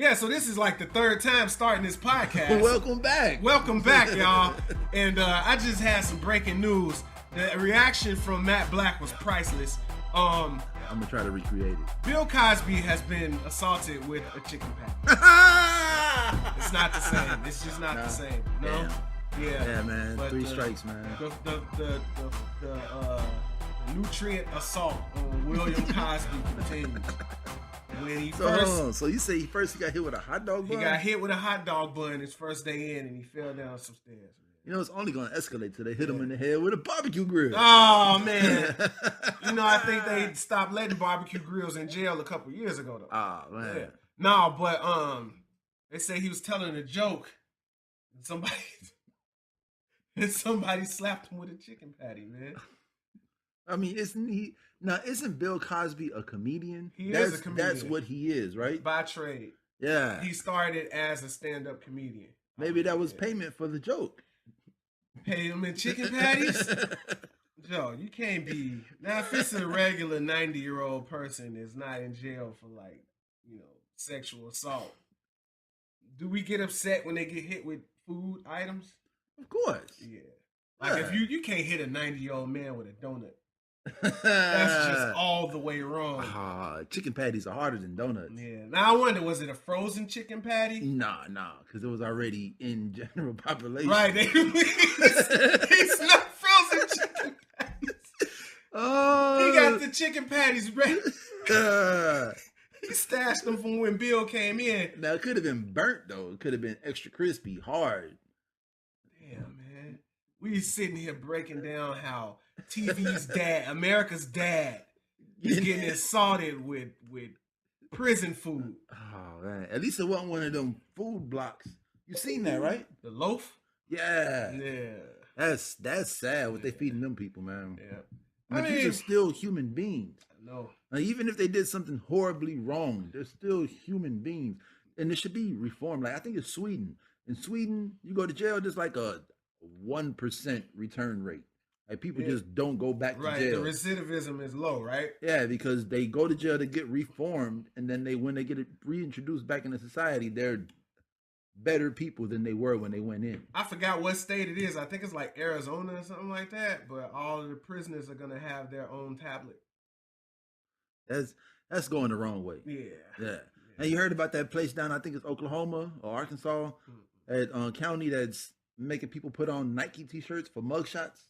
Yeah, so this is like the third time starting this podcast. Welcome back. Welcome back, y'all. And I just had some breaking news. The reaction from Matt Black was priceless. I'm gonna try to recreate it. Bill Cosby has been assaulted with a chicken patty. It's not the same. It's just not the same. No. Damn. Yeah. Yeah, man. But 3 strikes, man. The nutrient assault on William Cosby continues. When he So you say first he got hit with a hot dog bun? He got hit with a hot dog bun his first day in, and he fell down some stairs. You know, it's only going to escalate till they hit him in the head with a barbecue grill. Oh, man. I think they stopped letting barbecue grills in jail a couple years ago, though. Oh, man. Yeah. No, but they say he was telling a joke. And somebody slapped him with a chicken patty, man. I mean, isn't Bill Cosby a comedian? He is a comedian. That's what he is, right? By trade. Yeah. He started as a stand-up comedian. Maybe that was payment for the joke. Pay him in chicken patties? Joe, you can't be... Now, if it's a regular 90-year-old person that's not in jail for, sexual assault, do we get upset when they get hit with food items? Of course. Yeah. Like, if you can't hit a 90-year-old man with a donut. That's just all the way wrong. Chicken patties are harder than donuts. Yeah. Now I wonder, was it a frozen chicken patty? Nah, because it was already in general population. Right. It's not frozen chicken patties. Oh. He got the chicken patties ready. He stashed them from when Bill came in. Now it could have been burnt though. It could have been extra crispy, hard. Damn, man. We sitting here breaking down how TV's dad, America's dad, is getting assaulted with prison food. Oh man! At least it wasn't one of them food blocks. You seen that, right? The loaf. Yeah. That's sad. What they feeding them people, man. Yeah. I mean, these are still human beings. I know. Now, even if they did something horribly wrong, they're still human beings, and it should be reformed. Like I think it's Sweden. In Sweden, you go to jail, there's like a 1% return rate. Like people just don't go back to jail. The recidivism is low, right? Yeah, because they go to jail to get reformed, and then when they get reintroduced back into society, they're better people than they were when they went in. I forgot what state it is. I think it's like Arizona or something like that. But all of the prisoners are gonna have their own tablet. That's going the wrong way. Yeah. And you heard about that place down, I think it's Oklahoma or Arkansas, at county that's making people put on Nike t-shirts for mugshots.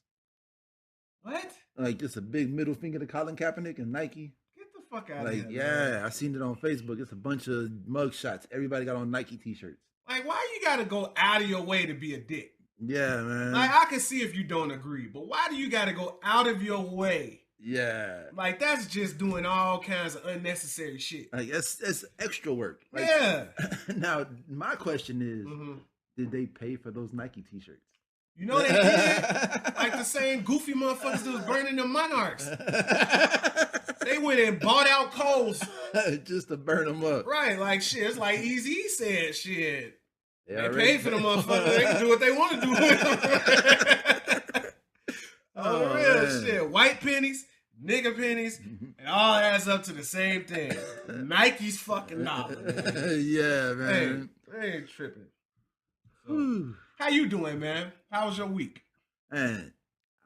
What? Like just a big middle finger to Colin Kaepernick and Nike. Get the fuck out of here. Yeah, I seen it on Facebook. It's a bunch of mugshots. Everybody got on Nike t-shirts. Like, why you gotta go out of your way to be a dick? Yeah, man. Like, I can see if you don't agree, but why do you gotta go out of your way? Yeah. Like, that's just doing all kinds of unnecessary shit. Like, that's extra work. Like, yeah. Now, my question is, did they pay for those Nike t-shirts? You know they did. Like the same goofy motherfuckers that was burning the Monarchs. They went and bought out Kohl's. Just to burn them up. Right, like shit. It's like Eazy said shit. They paid for the motherfuckers. They can do what they want to do with them. Oh, real shit. White pennies, nigga pennies, it all adds up to the same thing. Nike's fucking dollar, man. Yeah, man. Hey, they ain't tripping. So, how you doing, man? How was your week? Man,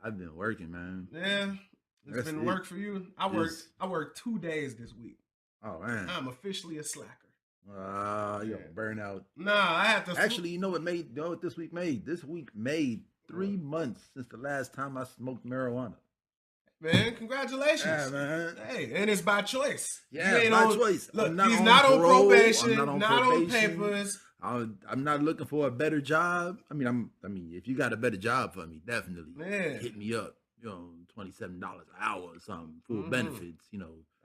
I've been working, man. Yeah, it's been work for you. I worked 2 days this week. Oh man, I'm officially a slacker. You're burn out. Nah, I have to. Actually, you know what this week made? This week made 3 months since the last time I smoked marijuana. Man, congratulations. Yeah, man. Hey, and it's by choice. Yeah, by choice. Look, he's not on probation, not on papers. I'm not looking for a better job. I mean, if you got a better job for me, definitely hit me up. $27 an hour or something, full benefits.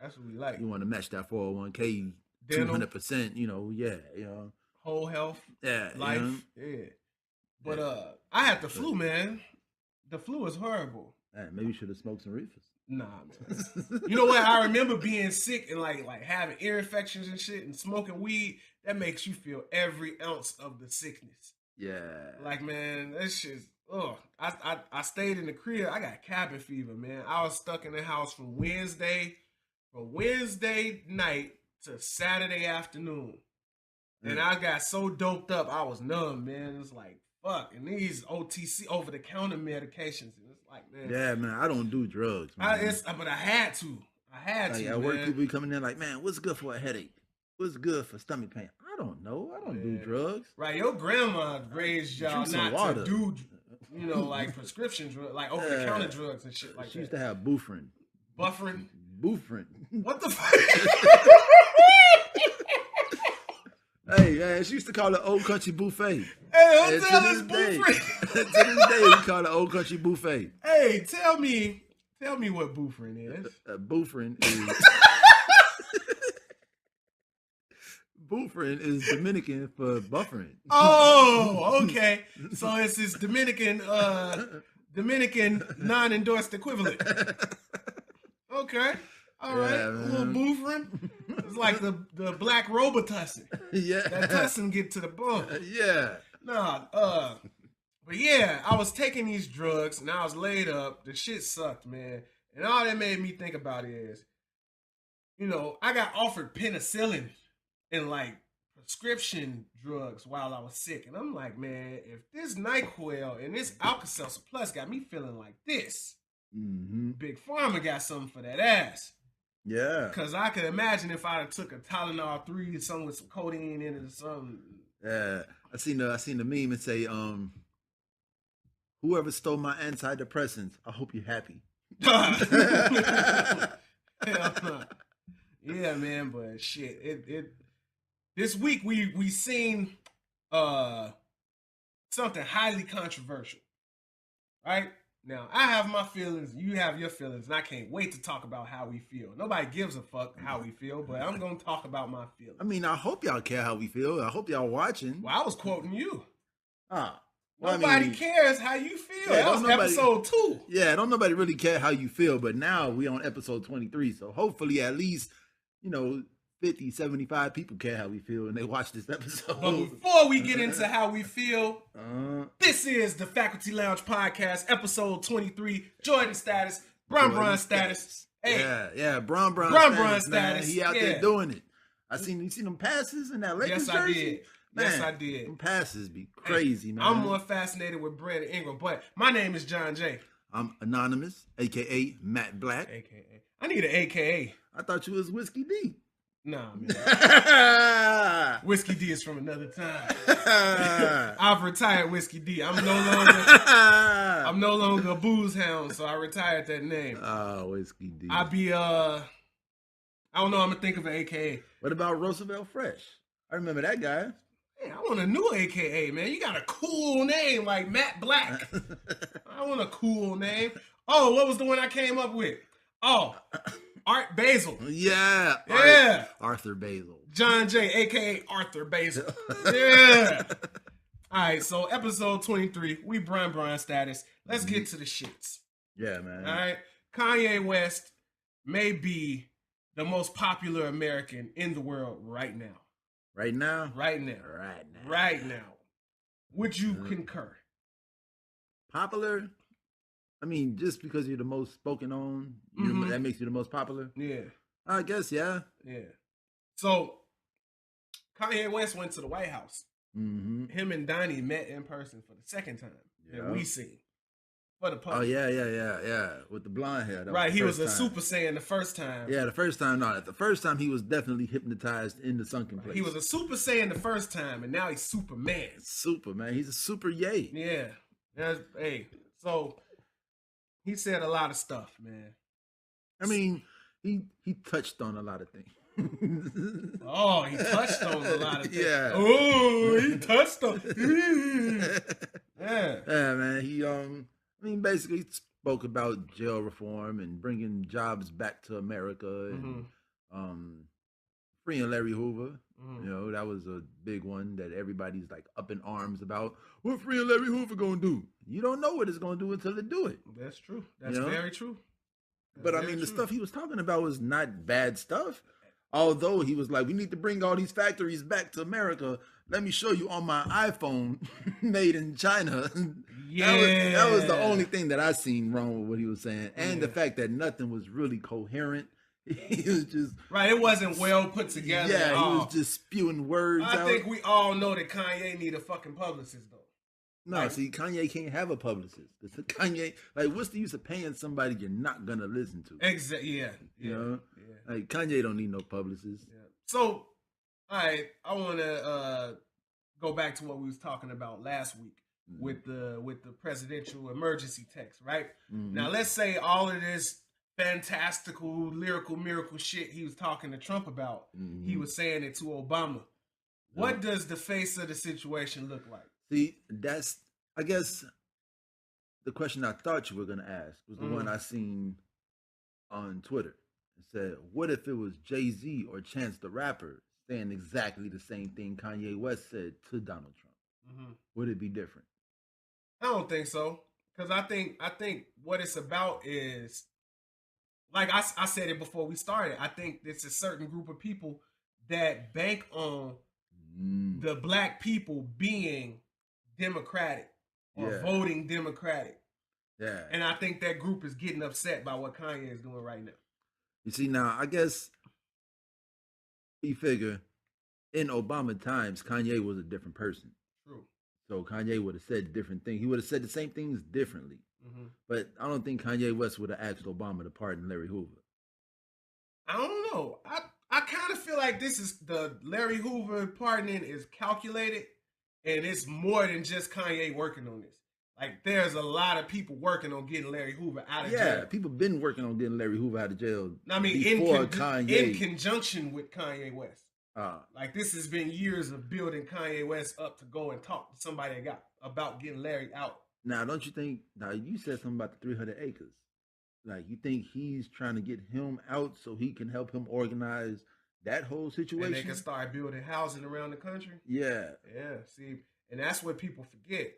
That's what we like. You want to match that 401k 200%. Whole health, life, yeah. But I had the flu, man. The flu is horrible. Man, maybe you should have smoked some reefers. Nah, man. You know what? I remember being sick and like having ear infections and shit, and smoking weed. That makes you feel every ounce of the sickness. Yeah. Like, man, that shit's, I stayed in the crib. I got cabin fever, man. I was stuck in the house from Wednesday night to Saturday afternoon. And I got so doped up, I was numb, man. It's like, fuck. And these OTC, over-the-counter medications. And it's like, man. Yeah, man, I don't do drugs, man. But I had to. At work, people be coming in like, man, what's good for a headache? What's good for stomach pain? I don't know. I don't do drugs. Right, your grandma raised y'all not to do, like prescription drugs, like over-the-counter drugs and shit like that. She used to have Bufferin. Bufferin? What the fuck? Hey, man, she used to call it Old Country Buffet. Hey, don't tell us Bufferin. To this day, we call it Old Country Buffet. Hey, tell me what Bufferin is. Bufferin is... Bufferin is Dominican for buffering. Oh, okay. So it's this Dominican non-endorsed equivalent. Okay. All right. A little Bufferin. It's like the black Robitussin. Yeah. That tussin get to the bone. Yeah. But yeah, I was taking these drugs and I was laid up. The shit sucked, man. And all that made me think about is, I got offered penicillin and like prescription drugs while I was sick. And I'm like, man, if this NyQuil and this Alka-Seltzer Plus got me feeling like this, Big Pharma got something for that ass. Yeah. Because I could imagine if I took a Tylenol 3 or something with some codeine in it or something. Yeah. I seen the meme and say, whoever stole my antidepressants, I hope you're happy. Hell no. Yeah, man, but shit, it this week we seen something highly controversial. Right? Now, I have my feelings, you have your feelings, and I can't wait to talk about how we feel. Nobody gives a fuck how we feel, but I'm going to talk about my feelings. I mean, I hope y'all care how we feel. I hope y'all watching. Well, I was quoting you. Well, nobody cares how you feel. Yeah, that was episode 2. Yeah, don't nobody really care how you feel, but now we on episode 23, so hopefully at least, 50, 75 people care how we feel and they watch this episode. But before we get into how we feel, this is the Faculty Lounge Podcast, episode 23, Jordan status, Bron status. Hey. Yeah, Bron status. He out there doing it. You seen them passes in that Lakers jersey? Yes, I did. Them passes be crazy, man. I'm more fascinated with Brandon Ingram, but my name is John J. I'm Anonymous, a.k.a. Matt Black. A.k.a. I need an a.k.a. I thought you was Whiskey D. Nah, man. Whiskey D is from another time. I've retired Whiskey D. I'm no longer a booze hound, so I retired that name. Whiskey D. I don't know, I'm gonna think of an AKA. What about Roosevelt Fresh? I remember that guy. Man, I want a new AKA, man. You got a cool name like Matt Black. I want a cool name. Oh, what was the one I came up with? Oh, Art Basil. Yeah. Arthur Basil. John J, a.k.a. Arthur Basil. Yeah. All right, so episode 23, we Bron status. Let's get to the shits. Yeah, man. All right. Kanye West may be the most popular American in the world right now. Right now? Right now. Would you concur? Popular? I mean, just because you're the most spoken on, that makes you the most popular? Yeah. I guess, yeah. Yeah. So, Kanye West went to the White House. Him and Donnie met in person for the second time that we seen. For the public. Oh, yeah. With the blonde hair. Right, he was a Super Saiyan the first time. Yeah, the first time, no. The first time he was definitely hypnotized in the sunken place. He was a Super Saiyan the first time, and now he's Superman. Superman. He's a super yay. Yeah. So he said a lot of stuff, man. I mean, he touched on a lot of things. Oh, he touched on a lot of things. Yeah. Oh, he touched on. Yeah. Yeah, man. He basically spoke about jail reform and bringing jobs back to America and freeing Larry Hoover. That was a big one that everybody's like up in arms about. What freeing Larry Hoover gonna do? You don't know what it's gonna do until it do it. That's true. That's very true. But I mean, the stuff he was talking about was not bad stuff. Although he was like, we need to bring all these factories back to America. Let me show you on my iPhone made in China. Yeah. That was the only thing that I seen wrong with what he was saying. And the fact that nothing was really coherent. He was just right. It wasn't well put together. Yeah, he was just spewing words. I think we all know that Kanye need a fucking publicist though. No, like, see, Kanye can't have a publicist. Kanye, like, what's the use of paying somebody you're not gonna listen to? Exactly. Yeah. You know, like Kanye don't need no publicist. Yeah. So, all right, I want to go back to what we was talking about last week with the presidential emergency text, right? Now, let's say all of this fantastical, lyrical, miracle shit he was talking to Trump about, he was saying it to Obama. What does the face of the situation look like? See, that's, I guess, the question I thought you were going to ask was the one I seen on Twitter. It said, what if it was Jay-Z or Chance the Rapper saying exactly the same thing Kanye West said to Donald Trump? Would it be different? I don't think so. Because I think what it's about is, like I said it before we started, I think it's a certain group of people that bank on the black people being Democratic or voting Democratic. Yeah. And I think that group is getting upset by what Kanye is doing right now. You see, now, I guess you figure in Obama times, Kanye was a different person. True. So Kanye would have said different things. He would have said the same things differently. But I don't think Kanye West would have asked Obama to pardon Larry Hoover. I don't know. I kind of feel like this is the Larry Hoover pardoning is calculated. And it's more than just Kanye working on this. Like, there's a lot of people working on getting Larry Hoover out of jail. Yeah, people been working on getting Larry Hoover out of jail. I mean, in conjunction with Kanye West. Like, this has been years of building Kanye West up to go and talk to somebody about getting Larry out. Now, don't you think, now you said something about the 300 acres. Like, you think he's trying to get him out so he can help him organize that whole situation? And they can start building housing around the country? Yeah. Yeah, see, and that's what people forget.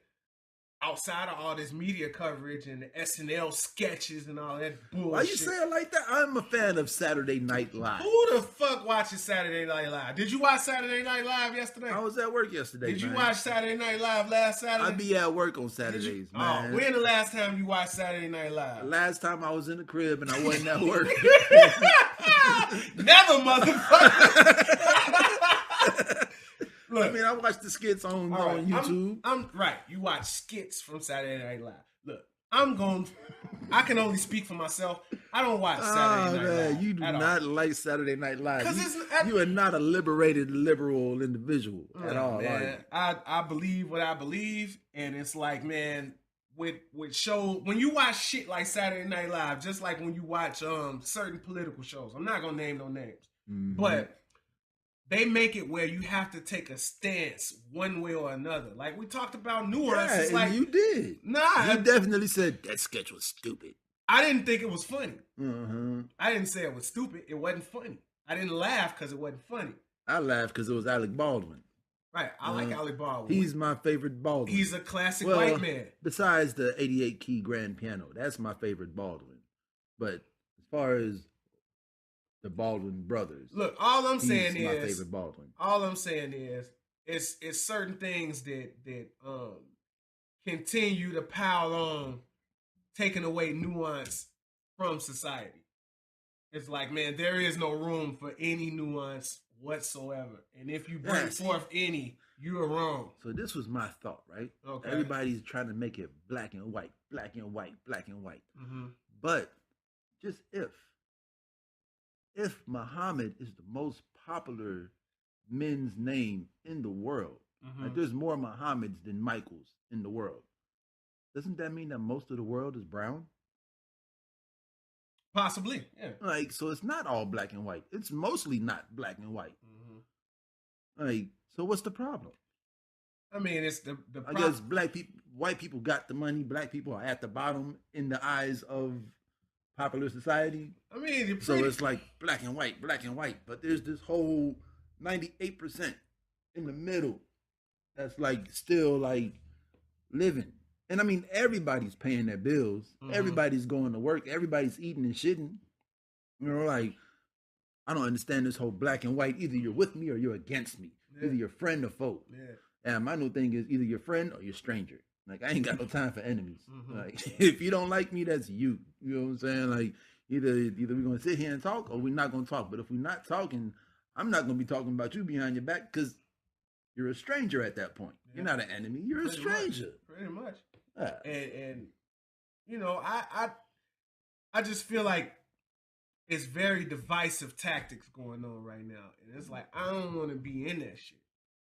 Outside of all this media coverage and the SNL sketches and all that bullshit. Why you say it like that? I'm a fan of Saturday Night Live. Who the fuck watches Saturday Night Live? Did you watch Saturday Night Live yesterday? I was at work yesterday, Did you watch Saturday Night Live last Saturday? I be at work on Saturdays, man. When the last time you watched Saturday Night Live? Last time I was in the crib and I wasn't at work. Never, motherfucker. Look, I mean, I watch the skits on YouTube. I'm right. You watch skits from Saturday Night Live. Look, I can only speak for myself. I don't watch Saturday Night Live. You do not like Saturday Night Live. Because you are not a liberated liberal individual at all. Man, I believe what I believe, and it's like, man, with shows, when you watch shit like Saturday Night Live, just like when you watch certain political shows, I'm not gonna name no names, but they make it where you have to take a stance one way or another. Like we talked about nuances. Yeah, like you did. Nah, you definitely said that sketch was stupid. I didn't think it was funny. I didn't say it was stupid. It wasn't funny. I didn't laugh because it wasn't funny. I laughed because it was Alec Baldwin. Right, I like Alec Baldwin. He's my favorite Baldwin. He's a classic white man. Besides the 88 key grand piano, that's my favorite Baldwin. But as far as the Baldwin brothers, look, all I'm saying is my favorite Baldwin. All I'm saying is it's certain things that continue to pile on, taking away nuance from society. It's like, man, there is no room for any nuance whatsoever. And if you bring forth any, you're wrong. So this was my thought, right? Okay. Everybody's trying to make it black and white, black and white, black and white. But just if Muhammad is the most popular men's name in the world, like there's more Muhammads than Michaels in the world, doesn't that mean that most of the world is brown? Possibly, yeah. Like, so it's not all black and white. It's mostly not black and white. Like, so what's the problem? I mean, it's the I guess white people got the money. Black people are at the bottom in the eyes of popular society. I mean, so it's like black and white. But there's this whole 98% in the middle that's like still like living. And I mean, everybody's paying their bills. Everybody's going to work. Everybody's eating and shitting. You know, like, I don't understand this whole black and white. Either you're with me or you're against me. Either you're friend or foe. And my new thing is either you're friend or you're stranger. Like, I ain't got no time for enemies. Like, if you don't like me, that's you. You know what I'm saying? Like, Either we're gonna sit here and talk, or we're not gonna talk. But if we're not talking, I'm not gonna be talking about you behind your back because you're a stranger at that point. Yeah. You're not an enemy. You're a stranger. Pretty much. Yeah. And I just feel like it's very divisive tactics going on right now, and it's like I don't want to be in that shit.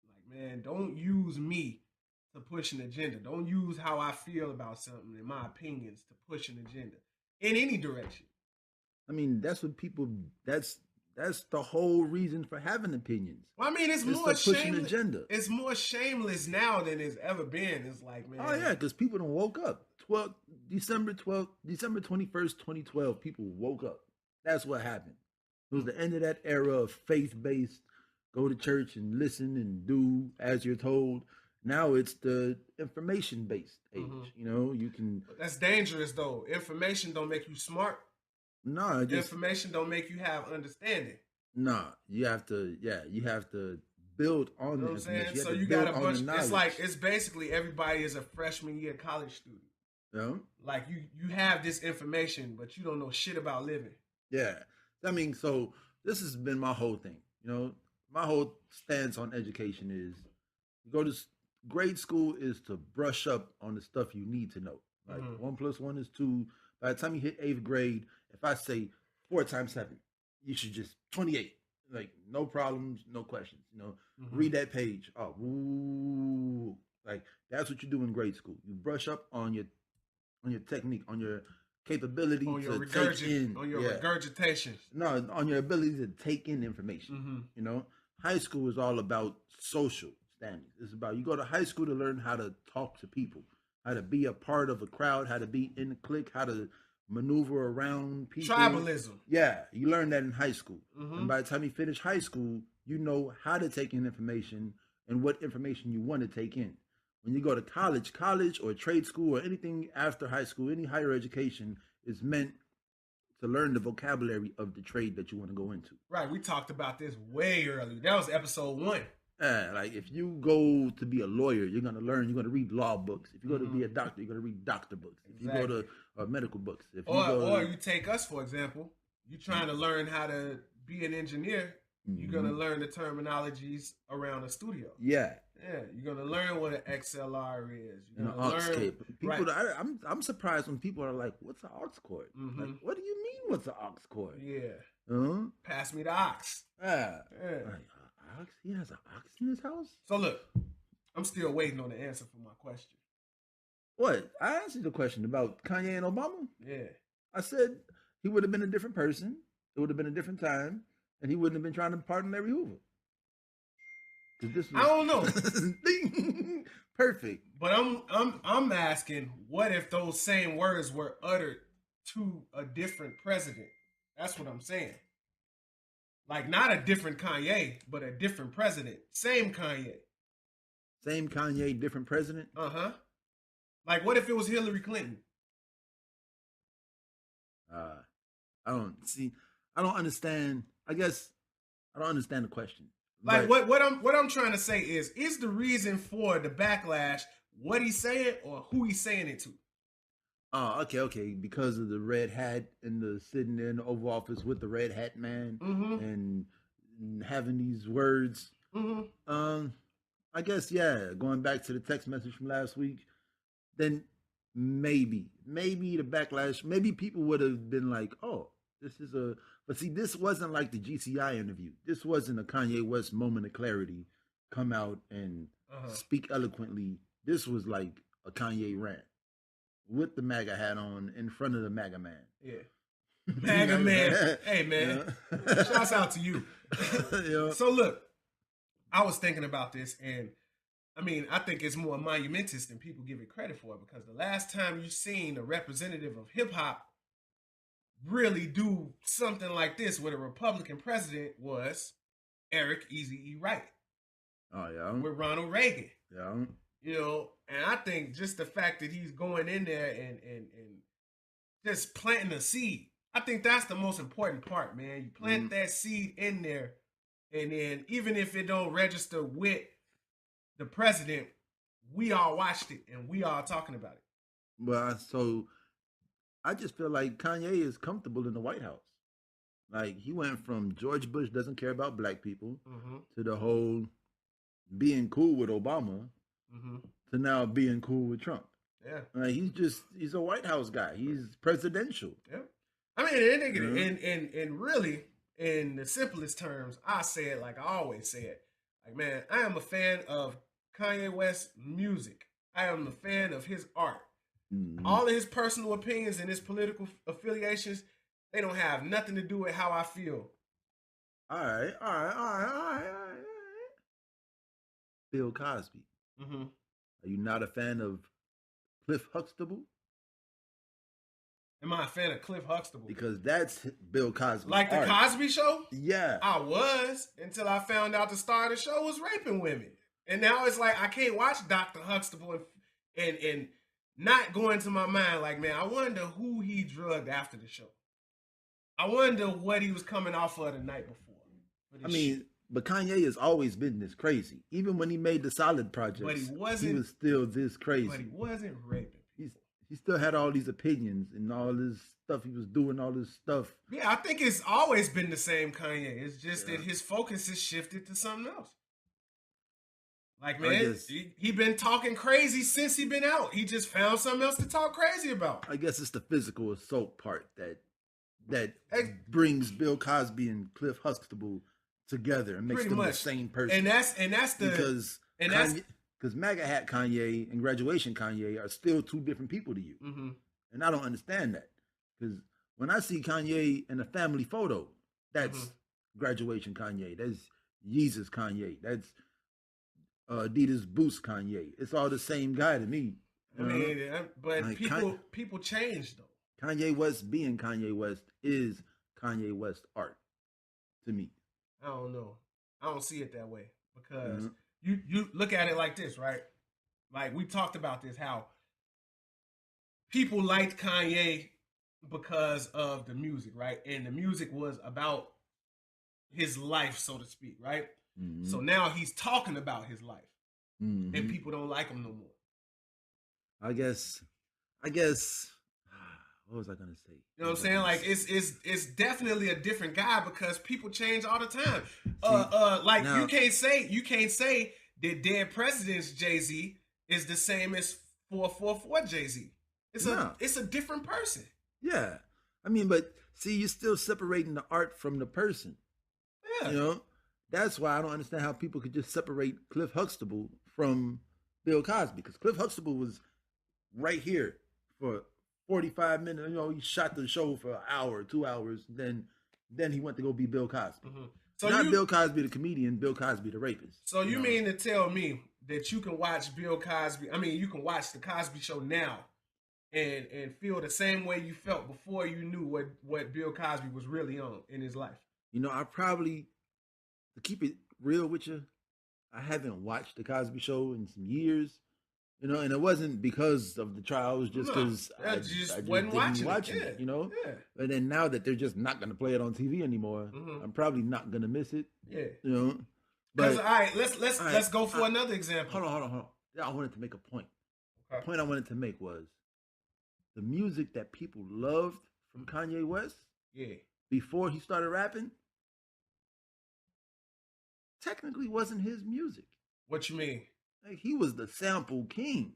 Like, man, don't use me to push an agenda. Don't use how I feel about something and my opinions to push an agenda in any direction. I mean, that's what people. That's the whole reason for having opinions. Well, I mean, it's more shameless. Agenda. It's more shameless now than it's ever been. It's like, man. Oh yeah, because people don't woke up. December 21st, 2012. People woke up. That's what happened. It was the end of that era of faith-based. Go to church and listen and do as you're told. Now it's the information-based age. Mm-hmm. You know, you can. That's dangerous though. Information don't make you smart. No, information don't make you have understanding. No, you have to build on the information. So you got a bunch. It's like it's basically everybody is a freshman year college student. Yeah. Like you have this information, but you don't know shit about living. Yeah. I mean, so this has been my whole thing. You know, my whole stance on education is you go to grade school is to brush up on the stuff you need to know. Like 1 + 1 is 2. By the time you hit 8th grade, if I say 4 × 7, you should just 28. Like no problems, no questions. You know, read that page. Oh, ooh, like that's what you do in grade school. You brush up on your technique, on your capability to take in, on your regurgitation. No, on your ability to take in information. Mm-hmm. You know, high school is all about social standings. It's about you go to high school to learn how to talk to people, how to be a part of a crowd, how to be in the clique, how to maneuver around people. Tribalism. Yeah, you learn that in high school. Mm-hmm. And by the time you finish high school, you know how to take in information and what information you want to take in. When you go to college or trade school or anything after high school, any higher education is meant to learn the vocabulary of the trade that you want to go into. Right. We talked about this way early. That was episode 1. Like if you go to be a lawyer, you're going to learn, you're going to read law books. If you go to be a doctor, you're going to read doctor books. If you go to medical books. If you take us, for example, you're trying to learn how to be an engineer. You're going to learn the terminologies around a studio. Yeah. Yeah, you're going to learn what an XLR is. You're going to learn. People, right. I'm surprised when people are like, what's an aux cord? Like, what do you mean, what's an aux cord? Yeah. Pass me the aux. Yeah. Like, aux? He has an aux in his house? So look, I'm still waiting on the answer for my question. What? I answered the question about Kanye and Obama. Yeah. I said he would have been a different person. It would have been a different time. And he wouldn't have been trying to pardon Larry Hoover. I don't know. Perfect. But I'm asking, what if those same words were uttered to a different president? That's what I'm saying. Like not a different Kanye, but a different president. Same Kanye. Same Kanye, different president? Uh-huh. Like what if it was Hillary Clinton? I don't understand. I guess I don't understand the question. Like what I'm trying to say is the reason for the backlash what he's saying or who he's saying it to? Oh, okay. Because of the red hat and the sitting there in the Oval Office with the red hat man and having these words. I guess, yeah, going back to the text message from last week, then maybe the backlash, maybe people would have been like, oh, but see, this wasn't like the GCI interview. This wasn't a Kanye West moment of clarity, come out and speak eloquently. This was like a Kanye rant with the MAGA hat on in front of the MAGA man. Yeah. MAGA man. Hey, man. Yeah. Shouts out to you. Yeah. So look, I was thinking about this, and I mean, I think it's more monumentous than people give it credit for, because the last time you seen a representative of hip hop really do something like this with a Republican president was Eric Eazy-E Wright. Oh, yeah. With Ronald Reagan. Yeah. You know, and I think just the fact that he's going in there and just planting a seed, I think that's the most important part, man. You plant that seed in there, and then even if it don't register with the president, we all watched it and we all talking about it. Well, so I just feel like Kanye is comfortable in the White House. Like he went from George Bush doesn't care about black people Mm-hmm. to the whole being cool with Obama Mm-hmm. to now being cool with Trump. Yeah. Like he's a White House guy. He's presidential. Yeah. I mean, Mhm. and really, in the simplest terms, I say it like I always say it. Like, man, I am a fan of Kanye West's music. I am a fan of his art. Mhm. All of his personal opinions and his political affiliations, they don't have nothing to do with how I feel. All right, all right, all right, all right, all right. Bill Cosby. Mm-hmm. Are you not a fan of Cliff Huxtable? Am I a fan of Cliff Huxtable? Because that's Bill Cosby's Like the art. Cosby Show? Yeah. I was until I found out the star of the show was raping women. And now it's like I can't watch Dr. Huxtable and not go into my mind like, man, I wonder who he drugged after the show. I wonder what he was coming off of the night before. I mean, but Kanye has always been this crazy. Even when he made the Solid projects, but he was still this crazy. But he wasn't raping. He still had all these opinions and all this stuff he was doing, all this stuff. Yeah, I think it's always been the same Kanye. It's just that his focus has shifted to something else. Like, man, he been talking crazy since he been out. He just found something else to talk crazy about. I guess it's the physical assault part that brings Bill Cosby and Cliff Huxtable together and makes them the same person. And that's because MAGA hat Kanye and graduation Kanye are still two different people to you. Mm-hmm. And I don't understand that. Because when I see Kanye in a family photo, that's graduation Kanye. That's Yeezus Kanye. That's Adidas Boost Kanye. It's all the same guy to me. I mean, but like people change though. Kanye West being Kanye West is Kanye West art to me. I don't know. I don't see it that way because you look at it like this, right? Like we talked about this, how people liked Kanye because of the music, right? And the music was about his life, so to speak, right? Mm-hmm. So now he's talking about his life, and people don't like him no more. I guess. What was I gonna say? You know what I'm saying? Like it's definitely a different guy because people change all the time. Like now, you can't say that Dead President's Jay-Z is the same as 444 Jay-Z. It's a different person. Yeah, I mean, but see, you're still separating the art from the person. Yeah, you know, that's why I don't understand how people could just separate Cliff Huxtable from Bill Cosby, because Cliff Huxtable was right here for 45 minutes. You know, he shot the show for an hour, 2 hours. Then he went to go be Bill Cosby. Mm-hmm. So not Bill Cosby the comedian, Bill Cosby the rapist. So you mean to tell me that you can watch Bill Cosby? I mean, you can watch the Cosby Show now and feel the same way you felt before you knew what Bill Cosby was really on in his life. You know, I probably, to keep it real with you, I haven't watched the Cosby Show in some years. You know, and it wasn't because of the trial. It was just because I just wasn't watching it. You know, and then now that they're just not going to play it on TV anymore, I'm probably not going to miss it. Yeah, you know. But all right, let's go for another example. Hold on. I wanted to make a point. Okay. The point I wanted to make was the music that people loved from Kanye West. Yeah. Before he started rapping, technically wasn't his music. What you mean? Like, he was the sample king.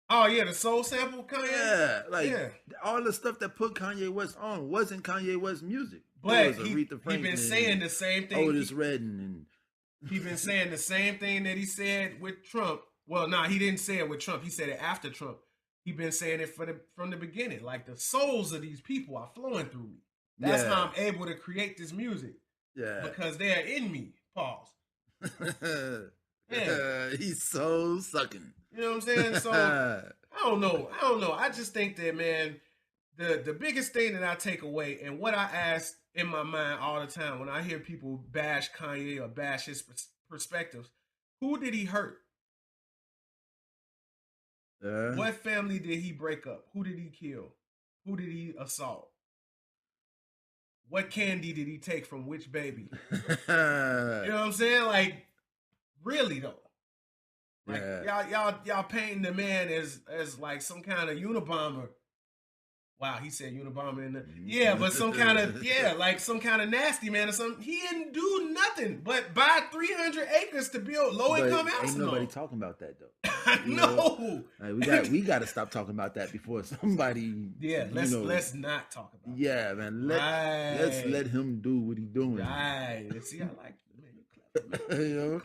Oh yeah, the soul sample Kanye. Yeah, all the stuff that put Kanye West on wasn't Kanye West's music. But he been saying the same thing. Otis Redding and he been saying the same thing that he said with Trump. Well, he didn't say it with Trump. He said it after Trump. He been saying it from the beginning. Like, the souls of these people are flowing through me. That's how I'm able to create this music. Yeah, because they're in me. Pause. Yeah. He's so sucking. You know what I'm saying? So I don't know. I just think that, man, the biggest thing that I take away, and what I ask in my mind all the time when I hear people bash Kanye or bash his perspectives, who did he hurt? What family did he break up? Who did he kill? Who did he assault? What candy did he take from which baby? You know what I'm saying? Like, really though, like y'all painting the man as like some kind of Unabomber, Wow, he said Unabomber in the yeah, but some kind of like some kind of nasty man or something. He didn't do nothing but buy 300 acres to build low income housing. Ain't nobody talking about that though. No, like, we got to stop talking about that before somebody. Yeah, let's not talk about. Yeah, man. Let's let him do what he's doing. Right. See, I like it, man. You clever, man. You know,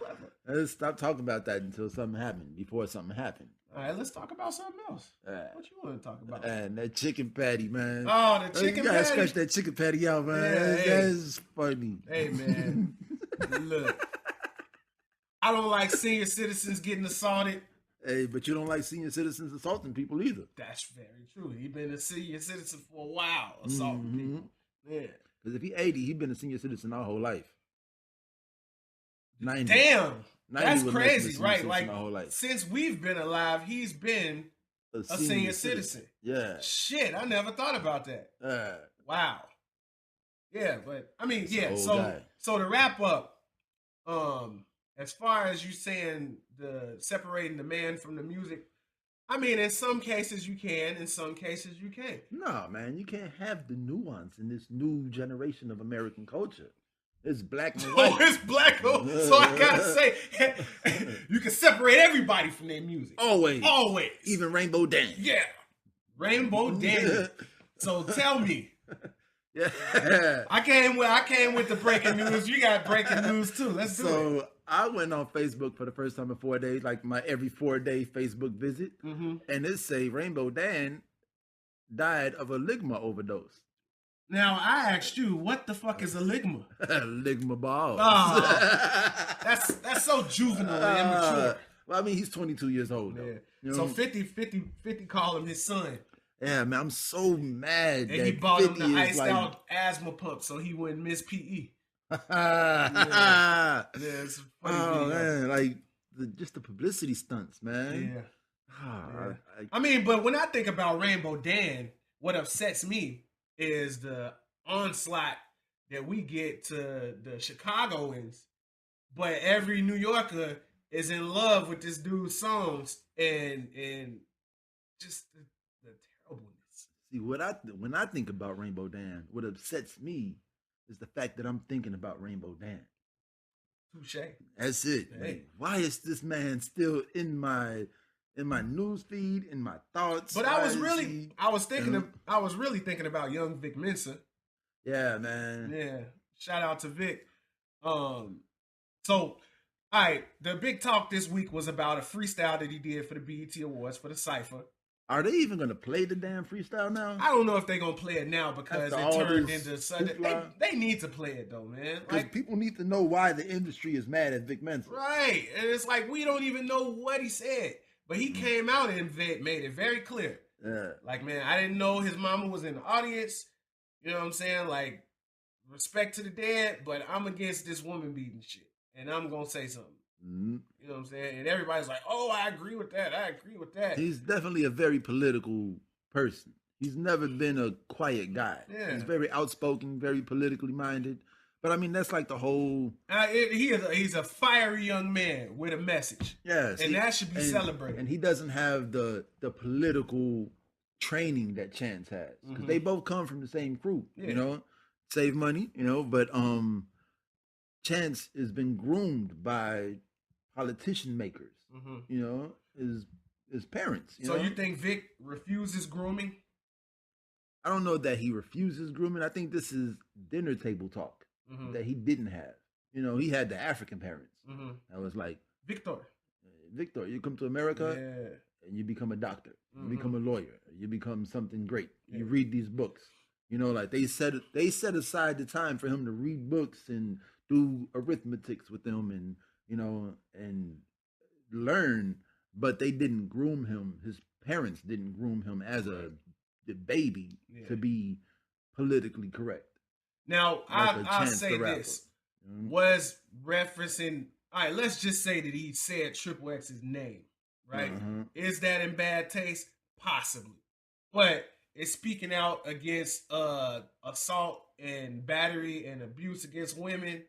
let's stop talking about that until something happened. Before something happened. All right, let's talk about something else. What you want to talk about? And that chicken patty, man. Oh, the chicken patty. You gotta scratch that chicken patty out, man. Yeah, That's funny. Hey, man. Look, I don't like senior citizens getting assaulted. Hey, but you don't like senior citizens assaulting people either. That's very true. He's been a senior citizen for a while, assaulting people. Yeah. Because if he's 80, he's been a senior citizen our whole life. 90. Damn. That's crazy, right? Like, life. Since we've been alive, he's been a senior citizen. Yeah. Shit, I never thought about that. Wow. Yeah, but I mean, so to wrap up, as far as you saying the separating the man from the music, I mean, in some cases you can, in some cases you can't. No, man, you can't have the nuance in this new generation of American culture. It's black and white. Oh, it's black. So I gotta say, you can separate everybody from their music. Always. Even Rainbow Dan. Yeah. Rainbow Dan. So tell me. Yeah. I came with the breaking news. You got breaking news too. Let's do it. So I went on Facebook for the first time in 4 days, like my every 4-day Facebook visit. And it say Rainbow Dan died of a ligma overdose. Now, I asked you, what the fuck is a ligma? Ligma balls. Oh, that's so juvenile and immature. Well, I mean, he's 22 years old, though. Yeah. You know? So 50 call him his son. Yeah, man, I'm so mad. And he bought him the iced out asthma pump so he wouldn't miss PE. Yeah, it's funny video. Man, like, just the publicity stunts, man. Yeah. I mean, but when I think about Rainbow Dan, what upsets me is the onslaught that we get to the Chicagoans, but every New Yorker is in love with this dude's songs and just the terribleness. See, when I think about Rainbow Dan, what upsets me is the fact that I'm thinking about Rainbow Dan. Touche. That's it. Hey. Like, why is this man still in my news feed, in my thoughts? But I was really thinking about young Vic Mensa. Yeah, man. Yeah. Shout out to Vic. So, all right, the big talk this week was about a freestyle that he did for the BET Awards for the Cypher. Are they even going to play the damn freestyle now? I don't know if they're going to play it now because it turned into Sunday. They need to play it though, man. Because people need to know why the industry is mad at Vic Mensa. Right. And it's like, we don't even know what he said. But he came out and made it very clear. Yeah. Like, man, I didn't know his mama was in the audience. You know what I'm saying? Like, respect to the dead, but I'm against this woman beating shit. And I'm going to say something. You know what I'm saying? And everybody's like, oh, I agree with that. I agree with that. He's definitely a very political person. He's never been a quiet guy. Yeah. He's very outspoken, very politically minded. But I mean, that's like the whole... he's a fiery young man with a message. Yes. And that should be celebrated. And he doesn't have the political training that Chance has. Because they both come from the same crew, you know? Save money, you know? But Chance has been groomed by politician makers, you know, his parents. So you think Vic refuses grooming? I don't know that he refuses grooming. I think this is dinner table talk that he didn't have. You know, he had the African parents. I was like, Victor, you come to America and you become a doctor. You become a lawyer. You become something great. You read these books. You know, like they set aside the time for him to read books and do arithmetics with them and, you know, and learn, but they didn't groom him. His parents didn't groom him as the baby to be politically correct. Now, I'll say this was referencing, all right, let's just say that he said Triple X's name, right? Is that in bad taste? Possibly. But it's speaking out against assault and battery and abuse against women.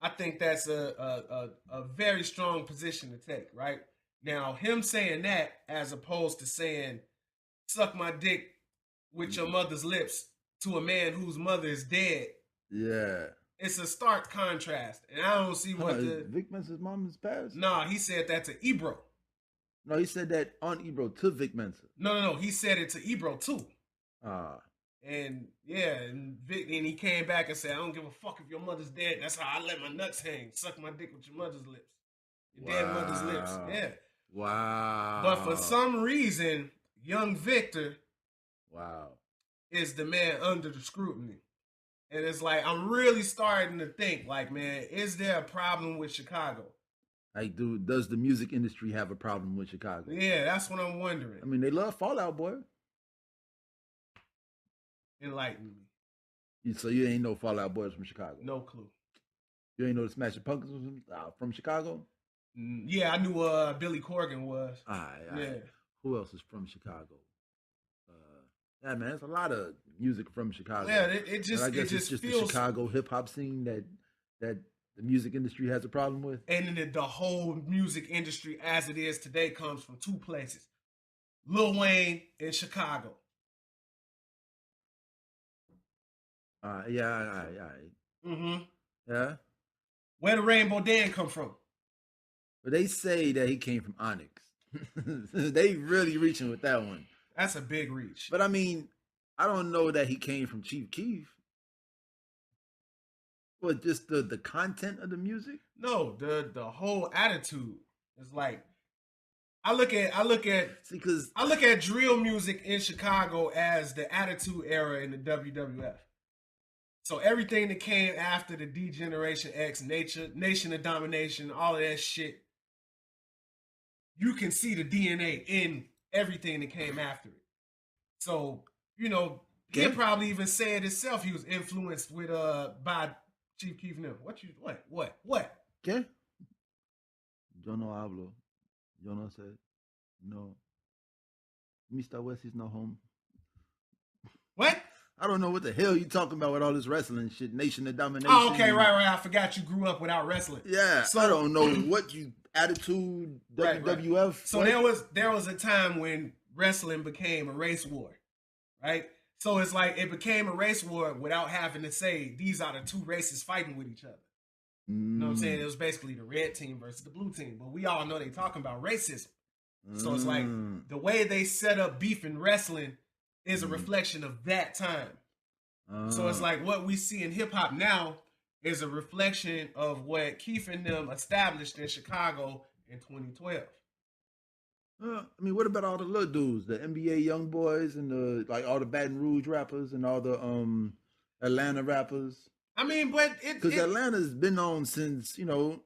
I think that's a very strong position to take, right? Now, him saying that as opposed to saying, suck my dick with your mother's lips to a man whose mother is dead. Yeah. It's a stark contrast. And I don't see what Vic Mensa's mom has passed? Nah, he said that to Ebro. No, he said that on Ebro to Vic Mensa. No. He said it to Ebro too. And Vic, and he came back and said, I don't give a fuck if your mother's dead. That's how I let my nuts hang. Suck my dick with your mother's lips. Your dead mother's lips. Yeah. Wow. But for some reason, young Victor is the man under the scrutiny. And it's like, I'm really starting to think, like, man, is there a problem with Chicago? Like, dude, does the music industry have a problem with Chicago? Yeah, that's what I'm wondering. I mean, they love Fall Out Boy. Enlighten me. So you ain't know Fall Out Boys from Chicago? No clue. You ain't know the Smashing Pumpkins was from Chicago? Yeah, I knew Billy Corgan was. All right. Who else is from Chicago? Yeah, man, there's a lot of music from Chicago. Yeah, it just feels the Chicago hip hop scene that the music industry has a problem with. And the whole music industry as it is today comes from two places: Lil Wayne and Chicago. Yeah. Mm-hmm. Yeah. Where the Rainbow Dan come from? But they say that he came from Onyx. They really reaching with that one. That's a big reach. But I mean, I don't know that he came from Chief Keef. What, just the content of the music? No, the whole attitude is like, I look at drill music in Chicago as the Attitude Era in the WWF. So everything that came after the D-Generation X, Nation of Domination, all of that shit, you can see the DNA in everything that came after it. So, you know, he'll probably even say it himself. He was influenced with by Chief Keef. What? ¿Qué? Yo no hablo. Yo no sé. No. Mr. West is no home. What? I don't know what the hell you talking about with all this wrestling shit. Nation of Domination. Oh, okay, right. I forgot you grew up without wrestling. Yeah, so I don't know what you Attitude WWF. Right. So there was a time when wrestling became a race war, right? So it's like it became a race war without having to say these are the two races fighting with each other. You know what I'm saying? It was basically the red team versus the blue team, but we all know they talking about racism. So it's like the way they set up beef in wrestling is a reflection of that time. So it's like what we see in hip hop now is a reflection of what Keef and them established in Chicago in 2012. I mean, what about all the little dudes, the NBA young boys and all the Baton Rouge rappers and all the Atlanta rappers? I mean, but because Atlanta's been on since, you know,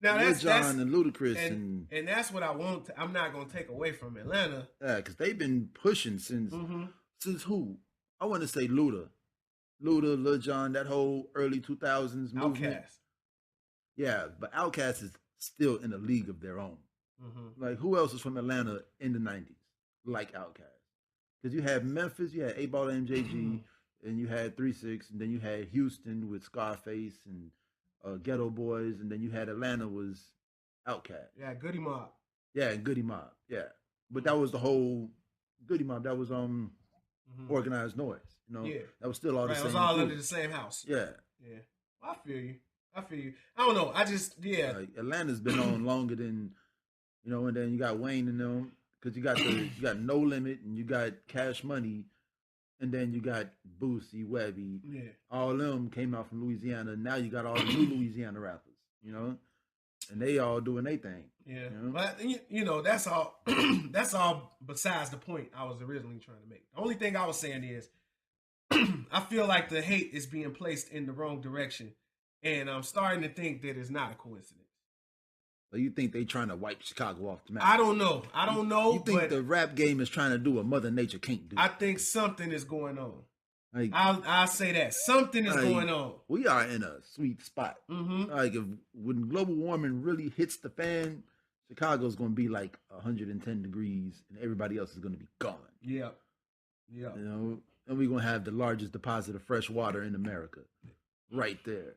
now Lil Jon and Ludacris and that's what I want. I'm not gonna take away from Atlanta. Yeah, because they've been pushing since who? I want to say Luda, Lil Jon, that whole early 2000s movement. Outkast. Yeah, but Outkast is still in a league of their own. Like, who else was from Atlanta in the 90s like Outkast? Because you had Memphis, you had 8-Ball MJG, and you had 3-6, and then you had Houston with Scarface and Ghetto Boys, and then you had Atlanta was Outkast. Yeah, Goody Mob. Yeah, and Goody Mob. Yeah, but that was the whole Goody Mob. That was Organized Noise. You know, that was still all the same. It was all under the same house. Yeah. I feel you. I don't know. Like, Atlanta's been on longer than, you know, and then you got Wayne and them, because you got No Limit and you got Cash Money, and then you got Boosie, Webby. Yeah. All of them came out from Louisiana. Now you got all the new Louisiana rappers, you know, and they all doing their thing. Yeah. You know? But, you know, that's all. That's all besides the point I was originally trying to make. The only thing I was saying is, I feel like the hate is being placed in the wrong direction, and I'm starting to think that it's not a coincidence. So you think they trying to wipe Chicago off the map? I don't know. You think the rap game is trying to do what Mother Nature can't do? I think something is going on. Like, I'll say that. Something is going on. We are in a sweet spot. Like, when global warming really hits the fan, Chicago's going to be like 110 degrees, and everybody else is going to be gone. Yeah. You know, and we're going to have the largest deposit of fresh water in America right there.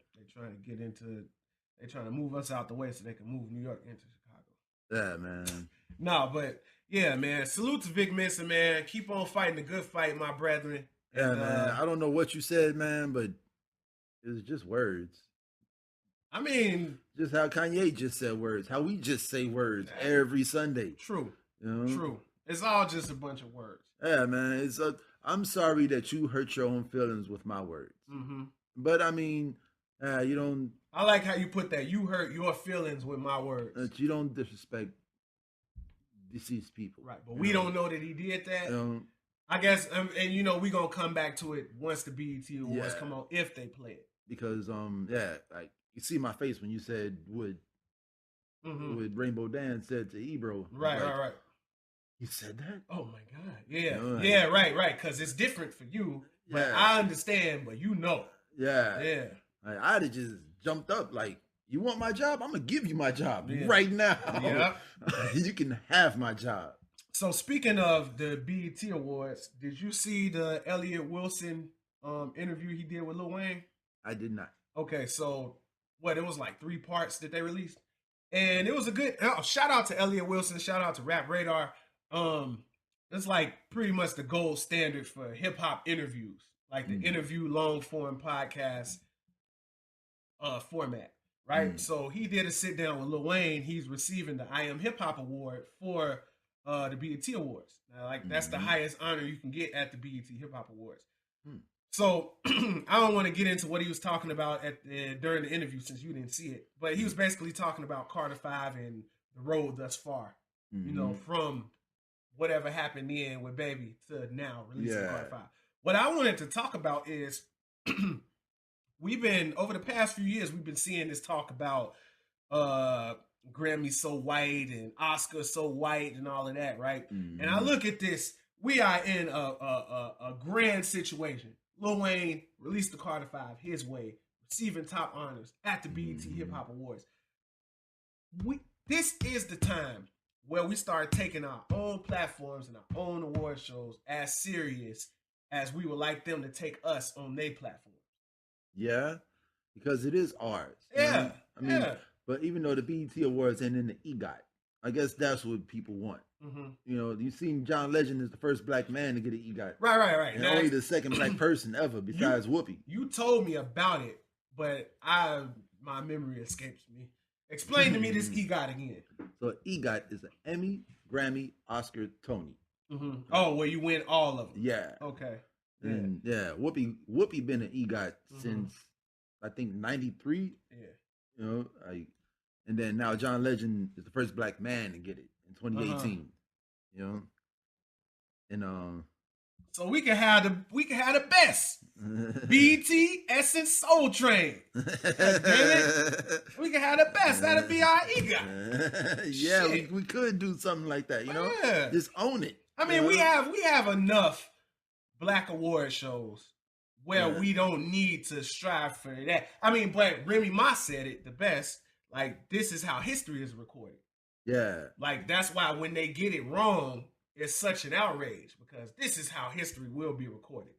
They're trying to move us out the way so they can move New York into Chicago. Yeah, man. No, but Yeah, man. Salute to Vic Mensa, man. Keep on fighting the good fight, my brethren. Yeah, man. I don't know what you said, man, but it was just words. I mean, just how Kanye just said words, how we just say words every Sunday. True. You know? True. It's all just a bunch of words. Yeah, man. I'm sorry that you hurt your own feelings with my words. Mm-hmm. But I mean, you don't. I like how you put that. You hurt your feelings with my words. You don't disrespect deceased people. Right. But we don't know that he did that. I guess, and we're going to come back to it once the BET Awards come on, if they play it. Because, like, you see my face when you said would Rainbow Dan said to Ebro. Right. He said that? Oh my God. Yeah. Right. Because it's different for you. But I understand, but Yeah. Like, I'd have just jumped up like, you want my job? I'm going to give you my job right now. Yeah. You can have my job. So speaking of the BET Awards, did you see the Elliott Wilson interview he did with Lil Wayne? I did not. Okay, so it was like 3 parts that they released. And it was a good shout out to Elliott Wilson, shout out to Rap Radar. It's like pretty much the gold standard for hip hop interviews, like the interview long form podcast format, right? So he did a sit down with Lil Wayne. He's receiving the I Am Hip Hop Award for the BET Awards. Now, that's the highest honor you can get at the BET Hip Hop Awards. So I don't want to get into what he was talking about during the interview since you didn't see it, but he was basically talking about Carter 5 and the road thus far, from whatever happened then with Baby to now releasing Carter 5. What I wanted to talk about is over the past few years, we've been seeing this talk about Grammy so white and Oscar so white and all of that, right? And I look at this, we are in a grand situation. Lil Wayne released the Carter 5 his way, receiving top honors at the BET Hip Hop Awards. This is the time where we start taking our own platforms and our own award shows as serious as we would like them to take us on their platform. Yeah, because it is ours. Yeah. I mean, but even though the BET Awards and then the EGOT, I guess that's what people want. You've seen John Legend is the first black man to get an EGOT. Right. And only the second black person ever besides Whoopi. You told me about it, but my memory escapes me. Explain to me this EGOT again. So EGOT is an Emmy, Grammy, Oscar, Tony. Oh, where you win all of them. Yeah. Okay. And Whoopi been an EGOT since I think 93. Yeah. And then now John Legend is the first black man to get it in 2018. And so we can have the best BET Essence Soul Train. Damn it. We can have the best. That'll be our EGOT. Yeah, we could do something like that. Just own it. I mean, we have enough black award shows where we don't need to strive for that. I mean, but Remy Ma said it the best. Like, this is how history is recorded. Yeah. Like, that's why when they get it wrong, it's such an outrage, because this is how history will be recorded.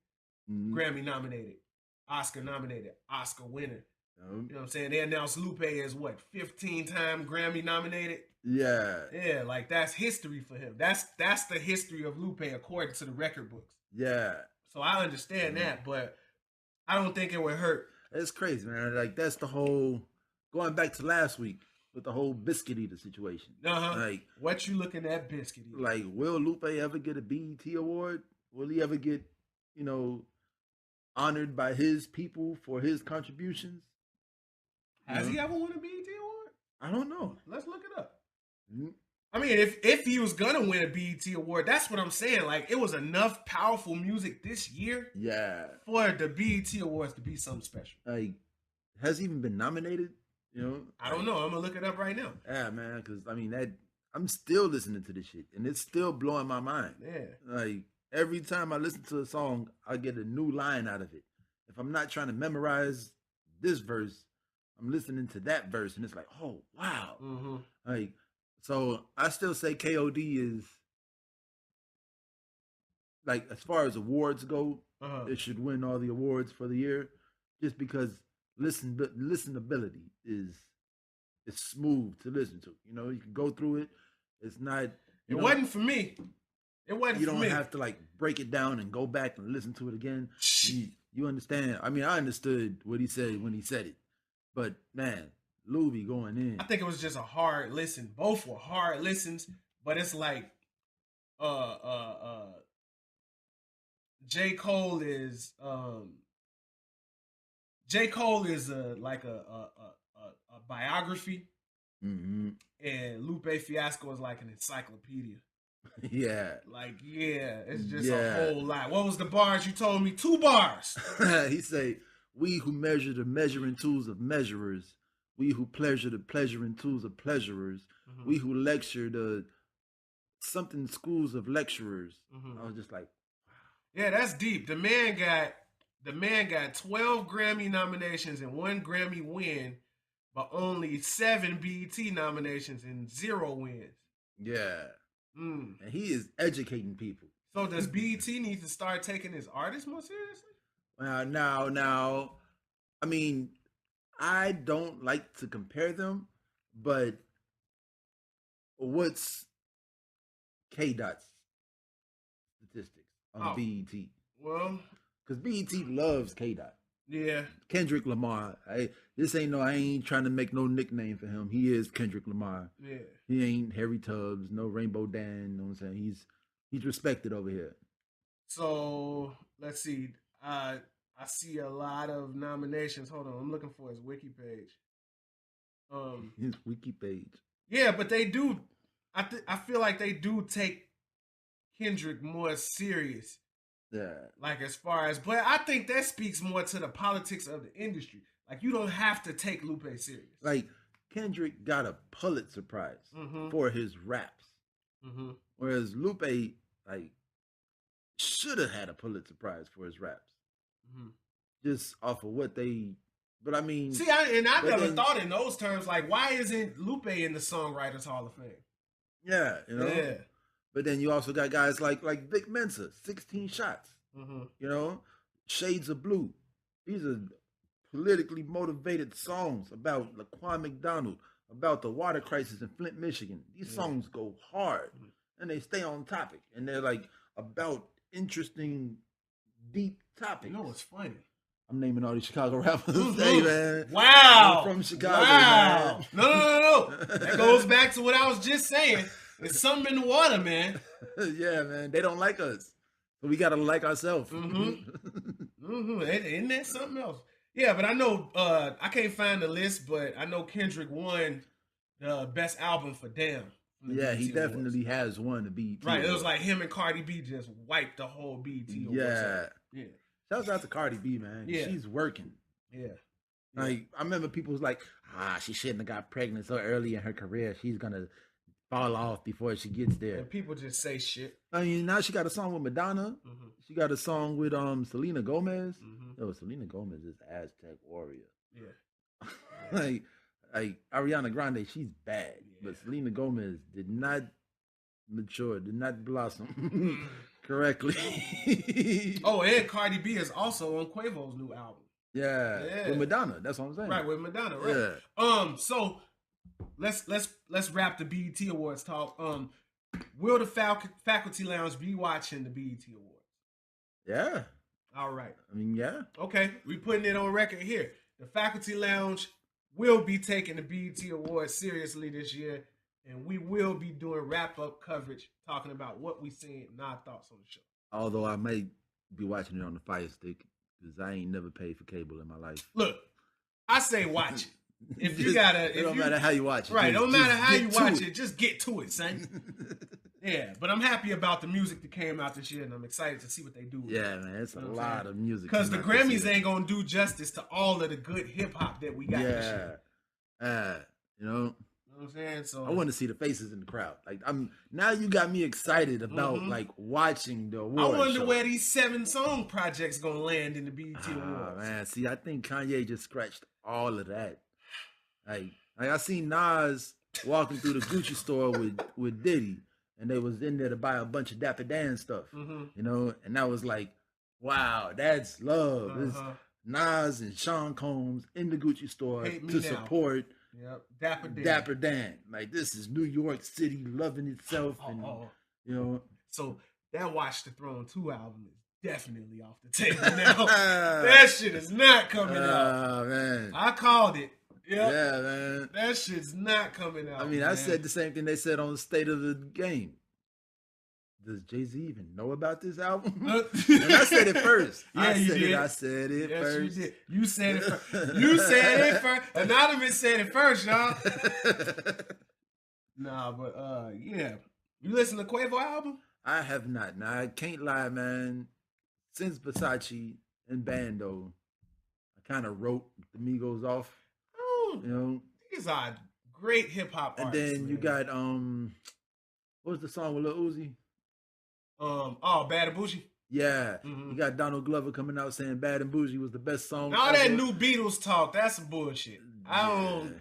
Grammy nominated, Oscar nominated, Oscar winner. You know what I'm saying? They announced Lupe as 15-time Grammy nominated. Yeah. Yeah, like that's history for him. That's the history of Lupe according to the record books. Yeah. So I understand that, but I don't think it would hurt. It's crazy, man. Like, that's the whole, going back to last week with the whole Biscuit Eater situation. Like, what you looking at, Biscuit Eater? Like, will Lupe ever get a BET award? Will he ever get, honored by his people for his contributions? Has he ever won a BET award? I don't know. Let's look it up. I mean, if he was gonna win a BET award, that's what I'm saying. Like, it was enough powerful music this year, for the BET awards to be something special. Like, has he even been nominated? I don't know. I'm gonna look it up right now. Yeah, man. Because I mean, I'm still listening to this shit, and it's still blowing my mind. Yeah. Like, every time I listen to a song, I get a new line out of it. If I'm not trying to memorize this verse, I'm listening to that verse, and it's like, oh wow. Like, so I still say KOD is, like, as far as awards go, it should win all the awards for the year, just because listenability is smooth to listen to. You can go through it. It's not It wasn't for me. It wasn't you for don't me. have to like break it down and go back and listen to it again. You understand? I mean, I understood what he said when he said it, but man, Luby going in. I think it was just a hard listen. Both were hard listens, but it's like, J. Cole is like a biography, Mm-hmm. and Lupe Fiasco is like an encyclopedia. Yeah. Like, yeah, it's just a whole lot. What was the bars you told me? 2 bars. He say, we who measure the measuring tools of measurers, we who pleasure the pleasuring tools of pleasurers, we who lecture the something schools of lecturers. I was just like, yeah, that's deep. The man got 12 Grammy nominations and 1 Grammy win, but only 7 BET nominations and 0 wins. yeah. And he is educating people. So does BET need to start taking his artists more seriously? Now, I mean, I don't like to compare them, but what's K-Dot's statistics on BET? Well, because BET loves K-Dot. Yeah. Kendrick Lamar. I ain't trying to make no nickname for him. He is Kendrick Lamar. Yeah. He ain't Harry Tubbs, no Rainbow Dan, you know what I'm saying? He's respected over here. So let's see. I see a lot of nominations. Hold on, I'm looking for his wiki page. His wiki page. Yeah, but they do. I feel like they do take Kendrick more serious. Yeah. Like as far as, but I think that speaks more to the politics of the industry. Like you don't have to take Lupe serious. Like Kendrick got a Pulitzer Prize for his raps, whereas Lupe like should have had a Pulitzer Prize for his raps, just off of what they. But I mean, see, I never thought in those terms. Like, why isn't Lupe in the Songwriters Hall of Fame? Yeah, you know. Yeah. But then you also got guys like Vic Mensa, 16 Shots. You know, Shades of Blue. These are politically motivated songs about Laquan McDonald, about the water crisis in Flint, Michigan. These songs go hard and they stay on topic, and they're like about interesting, deep topics. You know what's funny? I'm naming all these Chicago rappers. Hey, man. Wow. I'm from Chicago, wow. man. No. That goes back to what I was just saying. There's something in the water, man. Yeah, man. They don't like us. So we got to like ourselves. Isn't that something else? Yeah, but I know, I can't find the list, but I know Kendrick won the best album for Damn. Yeah, he definitely has won the BET. Right, it was like him and Cardi B just wiped the whole BET Awards. Yeah. Shouts out to Cardi B, man. Yeah. She's working. Yeah. Like, I remember people was like, she shouldn't have got pregnant so early in her career. She's going to fall off before she gets there. And people just say shit. I mean, now she got a song with Madonna. She got a song with Selena Gomez. Yo, Selena Gomez is Aztec warrior. Yeah. like Ariana Grande, she's bad. But Selena Gomez did not mature, did not blossom correctly. Oh, and Cardi B is also on Quavo's new album. Yeah. With Madonna. That's what I'm saying. Right, with Madonna, right? Yeah. So let's wrap the BET Awards talk. Will the Faculty Lounge be watching the BET Awards? Yeah. All right. I mean, yeah. Okay, we putting it on record here. The Faculty Lounge will be taking the BET Awards seriously this year, and we will be doing wrap-up coverage talking about what we seen and our thoughts on the show. Although I may be watching it on the Fire Stick, because I ain't never paid for cable in my life. Look, I say watch it. If you gotta, it don't matter how you watch it. Right, don't matter how you watch it. Just get to it, son. Yeah, but I'm happy about the music that came out this year, and I'm excited to see what they do with it. Man, it's a lot of music. Because the Grammys ain't gonna do justice to all of the good hip hop that we got this year. You know what I'm saying? So I want to see the faces in the crowd. Like now you got me excited about like watching the awards. I wonder where these 7-song projects gonna land in the BET Awards. Man, see, I think Kanye just scratched all of that. Like I seen Nas walking through the Gucci store with Diddy, and they was in there to buy a bunch of Dapper Dan stuff. You know, and that was like, wow, that's love. It's Nas and Sean Combs in the Gucci store to support Yep. Dapper Dan. Dapper Dan. Like, this is New York City loving itself. And, you know. So that Watch the Throne 2 album is definitely off the table now. That shit is not coming out. Man. I called it. Yep. Yeah, man. That shit's not coming out. I mean, man. I said the same thing they said on the State of the Game. Does Jay-Z even know about this album? And I said it first. Yeah, I said it first. You did. You said it first. You said it first. Anonymous said it first, y'all. Nah, but yeah. You listen to Quavo album? I have not. Now, I can't lie, man. Since Versace and Bando, I kind of wrote the Migos off. Oh, you know, these are great hip hop artists. And then you got what was the song with Lil Uzi? Bad and Bougie. Yeah, you got Donald Glover coming out saying Bad and Bougie was the best song. All that new Beatles talk, that's some bullshit. I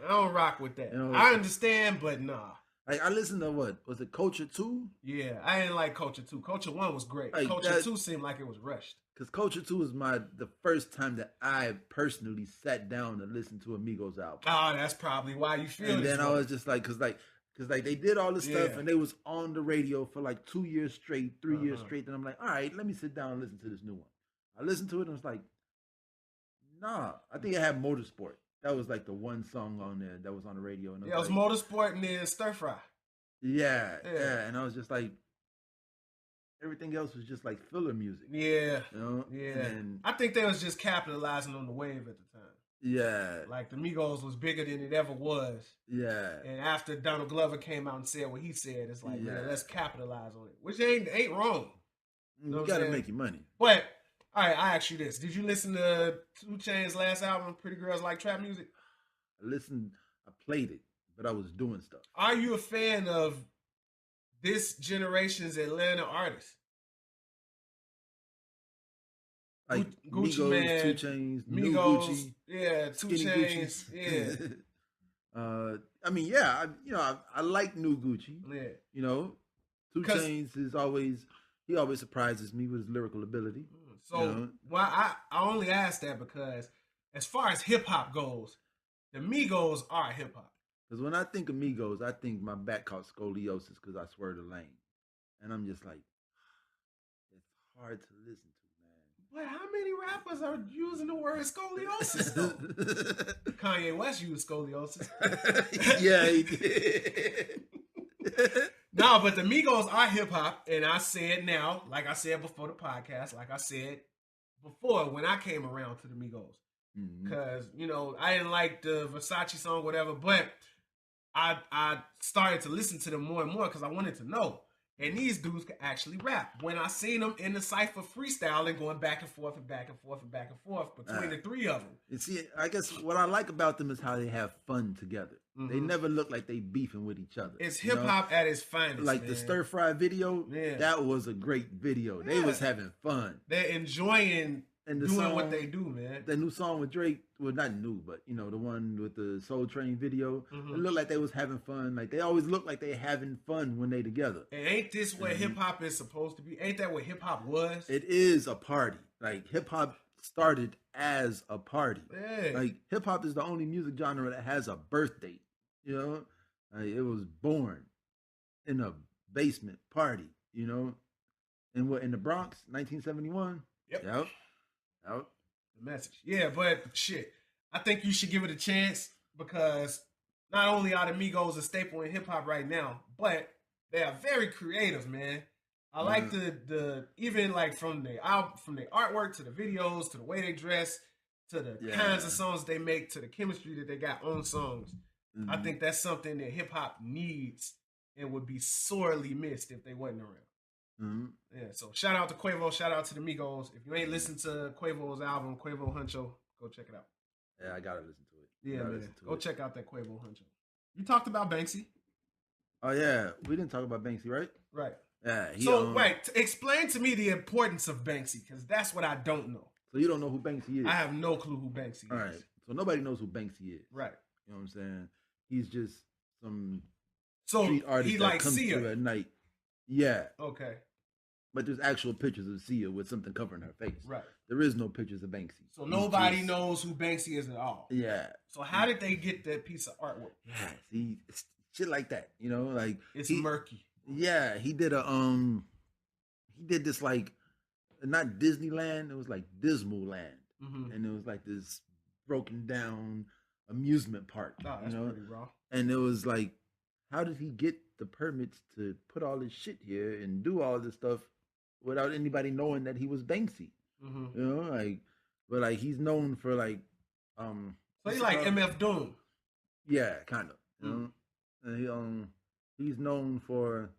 don't rock with that. You know, I understand, but nah. Like, I listened to what was it, Culture 2? Yeah, I didn't like Culture 2. Culture 1 was great. Like Culture 2 seemed like it was rushed. Because Culture 2 was the first time that I personally sat down to listen to a Migos album. Oh, that's probably why you feel. And then I was just like, because they did all this stuff and they was on the radio for like 2 years straight, 3 years straight. And I'm like, all right, let me sit down and listen to this new one. I listened to it and I was like, nah. I think it had Motorsport. That was like the one song on there that was on the radio. And it was Motorsport and then Stir Fry. Yeah. And I was just like, everything else was just like filler music. Yeah. You know? Yeah. And I think they was just capitalizing on the wave at the time. Yeah. Like the Migos was bigger than it ever was. Yeah. And after Donald Glover came out and said what he said, it's like, man, let's capitalize on it. Which ain't wrong. You gotta make your money. But all right, I ask you this. Did you listen to 2 Chainz's last album, Pretty Girls Like Trap Music? I played it, but I was doing stuff. Are you a fan of this generation's Atlanta artists? Like Gucci Migos, Man, 2 Chainz, Migos, New Gucci, yeah, 2 Chainz, yeah. I mean, yeah, I like New Gucci. Yeah, you know, 2 Chainz is always surprises me with his lyrical ability. So, I only ask that because as far as hip hop goes, the Migos are hip hop. Because when I think of Migos, I think my back caught scoliosis because I swerved the lane, and I'm just like, it's hard to listen to. But how many rappers are using the word scoliosis, though? Kanye West used scoliosis. Yeah, he did. No, but the Migos are hip-hop, and I say it now, like I said before the podcast, like I said before when I came around to the Migos. Because, I didn't like the Versace song, whatever, but I started to listen to them more and more because I wanted to know. And these dudes could actually rap. When I seen them in the cypher freestyling, going back and forth and back and forth and back and forth between the 3 of them. You see, I guess what I like about them is how they have fun together. They never look like they beefing with each other. It's hip hop at its finest. Like the Stir Fry video, that was a great video. They was having fun. They're enjoying doing what they do, man. The new song with Drake, well, not new, but the one with the Soul Train video, it looked like they was having fun. Like they always look like they having fun when they together. And ain't this what hip hop is supposed to be? Ain't that what hip hop was? It is a party. Like hip hop started as a party. Yeah. Like hip hop is the only music genre that has a birth date. Like, it was born in a basement party. In the Bronx, 1971. Yep. Out. The message. Yeah, but shit. I think you should give it a chance because not only are the Migos a staple in hip hop right now, but they are very creative, man. I like the even like from the artwork to the videos to the way they dress to the kinds of songs they make to the chemistry that they got on songs. I think that's something that hip hop needs and would be sorely missed if they wasn't around. Yeah, so shout out to Quavo, shout out to the Migos. If you ain't listened to Quavo's album, Quavo Huncho, go check it out. Yeah, I gotta listen to it. Yeah, man. Go check out that Quavo Huncho. You talked about Banksy. Oh yeah, we didn't talk about Banksy, right? Right. Yeah. Wait, explain to me the importance of Banksy, because that's what I don't know. So you don't know who Banksy is? I have no clue who Banksy is. All right. So nobody knows who Banksy is. Right. You know what I'm saying? He's just some street artist that comes through at night. Yeah. Okay. but there's actual pictures of Sia with something covering her face. Right. There is no pictures of Banksy. So nobody knows who Banksy is at all. Yeah. So how did they get that piece of artwork? Yeah, see, it's shit like that, you know, like it's murky. Yeah, he did this like not Disneyland, it was like Dismal Land, and it was like this broken down amusement park. Oh, that's pretty raw. And it was like, how did he get the permits to put all this shit here and do all this stuff without anybody knowing that he was Banksy? You know, like, but like he's known for like, so he's like MF Doom. Yeah, kind of. You know, and he's known for,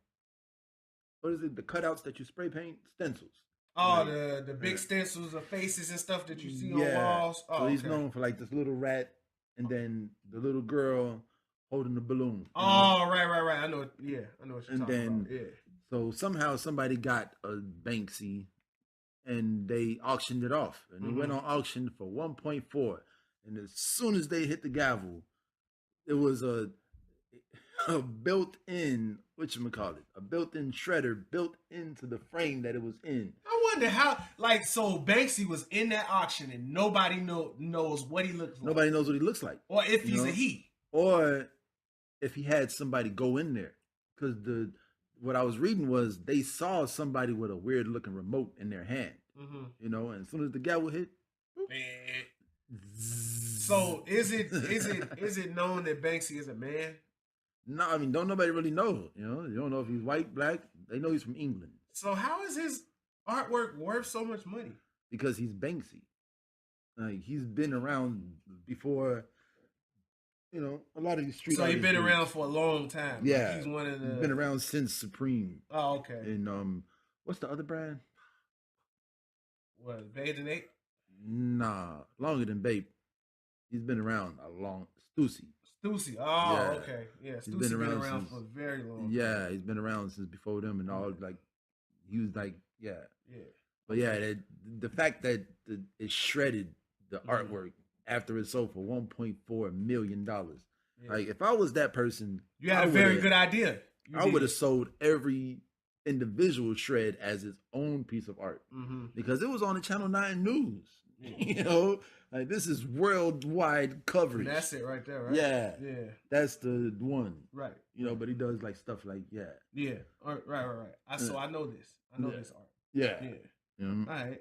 what is it? The cutouts that you spray paint, stencils. Oh, like, the big stencils of faces and stuff that you see on walls. Oh, so he's known for like this little rat, and then the little girl holding the balloon. Oh, right. I know. Yeah, I know what you're talking about. Yeah. So somehow somebody got a Banksy, and they auctioned it off, and it went on auction for 1.4. And as soon as they hit the gavel, it was a built-in, a built-in shredder built into the frame that it was in. I wonder how, like, so Banksy was in that auction and nobody knows what he looks like. Nobody knows what he looks like. Or if he's a he. Or if he had somebody go in there. Because what I was reading was they saw somebody with a weird-looking remote in their hand. You know, and as soon as the gavel hit, so is it known that Banksy is a man? No, I mean, don't nobody really know. You know, you don't know if he's white, black. They know he's from England. So how is his artwork worth so much money? Because he's Banksy. Like, he's been around before, you know, a lot of these street. So he's been around for a long time. Yeah, like he's one of the. Been around since Supreme. Oh, okay. And what's the other brand? What, Babe and Ape? Nah, longer than Babe. He's been around a long. Stussy. Stussy. Oh, yeah. Okay. Yeah, Stussy been around for a very long time. Yeah, he's been around since before them and all. Like, he was like, yeah. But yeah, the fact that it shredded the artwork after it sold for $1.4 million. Like, if I was that person, you had a very good idea. I would have sold every individual shred as its own piece of art because it was on the Channel 9 News. You know, like, this is worldwide coverage. And that's it right there, right? Yeah. That's the one. Right. You know, but he does like stuff like Yeah. Right. So I know this. I know this art. Yeah. All right.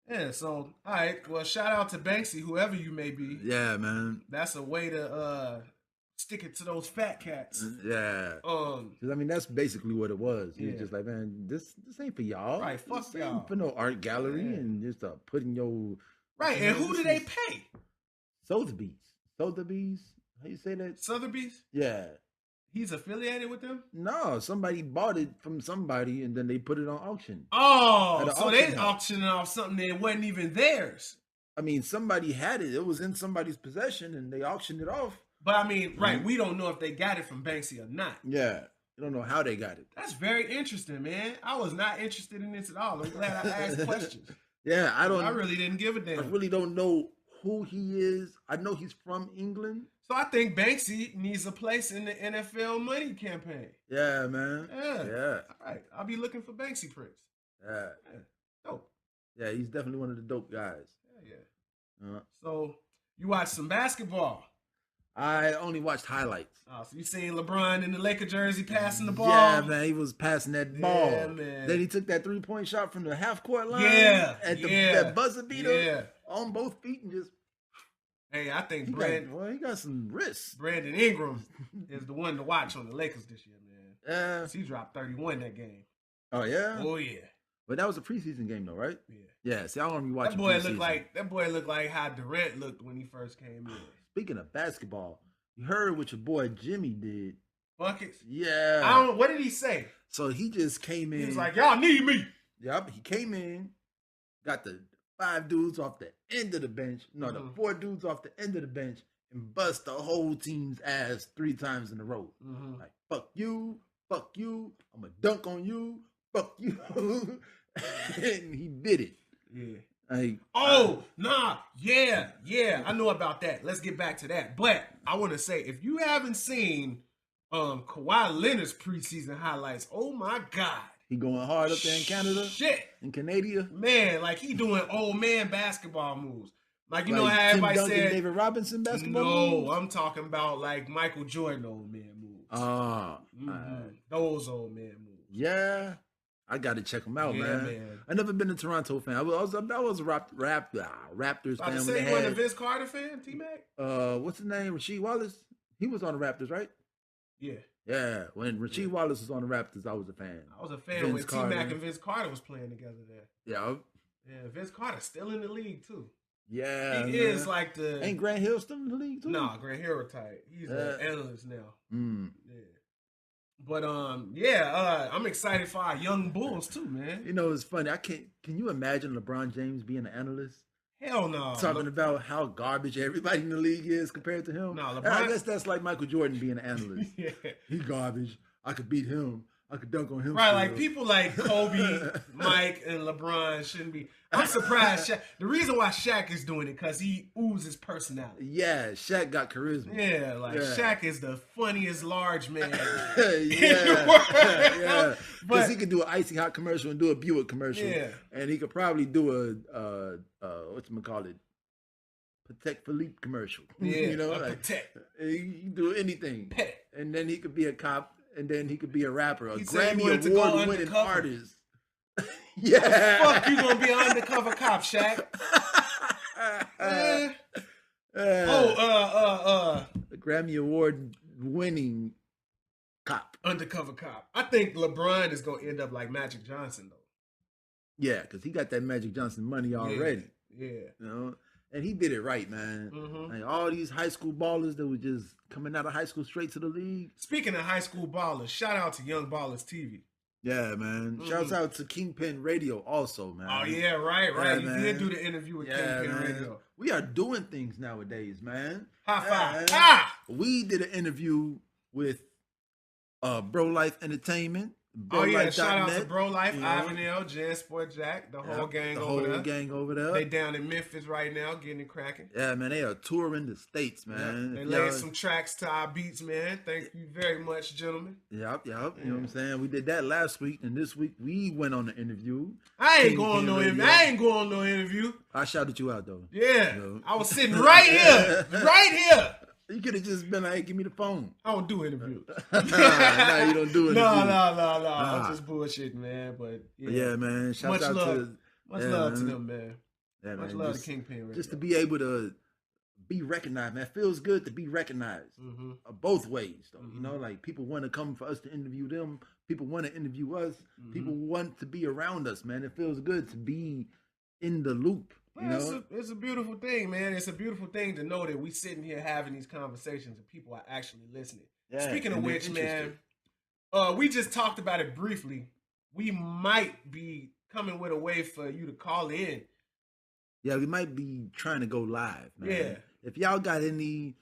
Yeah, so all right. Well, shout out to Banksy, whoever you may be. Yeah, man. That's a way to stick it to those fat cats. Yeah. Because I mean, that's basically what it was. He was just like, man, this ain't for y'all. Right. Fuck y'all. Ain't for no art gallery and just putting your. Right. And who do they pay? Sotheby's. How you say that? Sotheby's? Yeah. He's affiliated with them? No, somebody bought it from somebody and then they put it on auction. Oh, so they auctioning off something that wasn't even theirs. I mean, somebody had it. It was in somebody's possession and they auctioned it off. But I mean, right, we don't know if they got it from Banksy or not. Yeah, you don't know how they got it. That's very interesting, man. I was not interested in this at all. I'm glad I asked questions. Yeah, I really didn't give a damn. I really don't know who he is. I know he's from England. So I think Banksy needs a place in the NFL money campaign. Yeah, man. Yeah. All right. I'll be looking for Banksy prints. Yeah. Dope. Yeah, he's definitely one of the dope guys. Yeah. So you watched some basketball? I only watched highlights. Oh, so you seen LeBron in the Laker jersey passing the ball? Yeah, man, he was passing that ball. Yeah, man. Then he took that 3-point shot from the half-court line. At that buzzer beater on both feet and just. Hey, I think he got some wrists. Brandon Ingram is the one to watch on the Lakers this year, man. Yeah. He dropped 31 that game. Oh, yeah? Oh, yeah. But that was a preseason game, though, right? Yeah. See, I don't be watching that boy looked like how Durant looked when he first came in. Speaking of basketball, you heard what your boy Jimmy did. Buckets? Yeah. What did he say? So he just came in. He was like, y'all need me. Yep. He came in, got the 5 dudes off the end of the bench. No, the 4 dudes off the end of the bench and bust the whole team's ass 3 times in a row. Like, fuck you, I'm going to dunk on you, fuck you. And he did it. Yeah. Like, yeah. I know about that. Let's get back to that. But I want to say, if you haven't seen Kawhi Leonard's preseason highlights, oh my God. He going hard up there in Canada? Shit. In Canada? Man, like he doing old man basketball moves. Like, you know Like how Tim everybody Duncan, said. David Robinson basketball No, moves? I'm talking about like Michael Jordan old man moves. Those old man moves. Yeah. I got to check them out, man. I never been a Toronto fan. I was a Raptors fan. I was say you wasn't a Vince Carter fan, T-Mac? What's his name? Rasheed Wallace? He was on the Raptors, right? Yeah. Yeah. When Rasheed Wallace was on the Raptors, I was a fan. I was a fan when T-Mac and Vince Carter was playing together there. Yeah. Yeah, Vince Carter's still in the league, too. Yeah. He is like the... Ain't Grant Hill still in the league, too? Nah, Grant Hill retired. He's an analyst now. Yeah. But I'm excited for our young Bulls too, man. You know, it's funny. Can you imagine LeBron James being an analyst? Hell no. Talking about how garbage everybody in the league is compared to him. No, LeBron. I guess that's like Michael Jordan being an analyst. Yeah. He garbage. I could beat him. I could dunk on him. Right, like people like Kobe, Mike, and LeBron shouldn't be. I'm surprised. The reason why Shaq is doing it because he oozes personality. Yeah, Shaq got charisma. Yeah, Shaq is the funniest large man. Yeah, because he could do an Icy Hot commercial and do a Buick commercial. Yeah, and he could probably do a whatchamacallit, Patek Philippe commercial. Yeah, you know, Patek. He can do anything. Pet. And then he could be a cop. And then he could be a rapper, a he Grammy Award-winning artist. Yeah. Fuck, you gonna be an undercover cop, Shaq? A Grammy Award-winning cop, undercover cop. I think LeBron is gonna end up like Magic Johnson, though. Yeah, because he got that Magic Johnson money already. Yeah. You know. And he did it right, man. Like all these high school ballers that were just coming out of high school straight to the league. Speaking of high school ballers, shout out to Young Ballers TV. Yeah, man. Shouts out to Kingpin Radio also, man. Oh, yeah, right. Yeah, you did do the interview with Kingpin Radio. We are doing things nowadays, man. High five. We did an interview with Bro Life Entertainment. Shout out to Bro Life, Ivan L, Jan Sport Jack, the whole gang over there. They down in Memphis right now, getting it cracking. Yeah, man, they are touring the states, man. They laid some tracks to our beats, man. Thank you very much, gentlemen. Yep. You know what I'm saying? We did that last week, and this week we went on the interview. I ain't going on no interview. I shouted you out though. Yeah, I was sitting right here. You could have just been like, hey, give me the phone. I don't do interviews. Nah, you don't do interviews. No. I'm just bullshitting, man. But yeah, man. Much love to them, man. Yeah, much love to Kingpin Radio. Just to be able to be recognized, man. It feels good to be recognized both ways, though. You know, like people want to come for us to interview them. People want to interview us. People want to be around us, man. It feels good to be in the loop. It's a beautiful thing, man. It's a beautiful thing to know that we sitting here having these conversations and people are actually listening. Yeah, speaking of which, man, we just talked about it briefly. We might be coming with a way for you to call in. Yeah, we might be trying to go live, man. Yeah. If y'all got any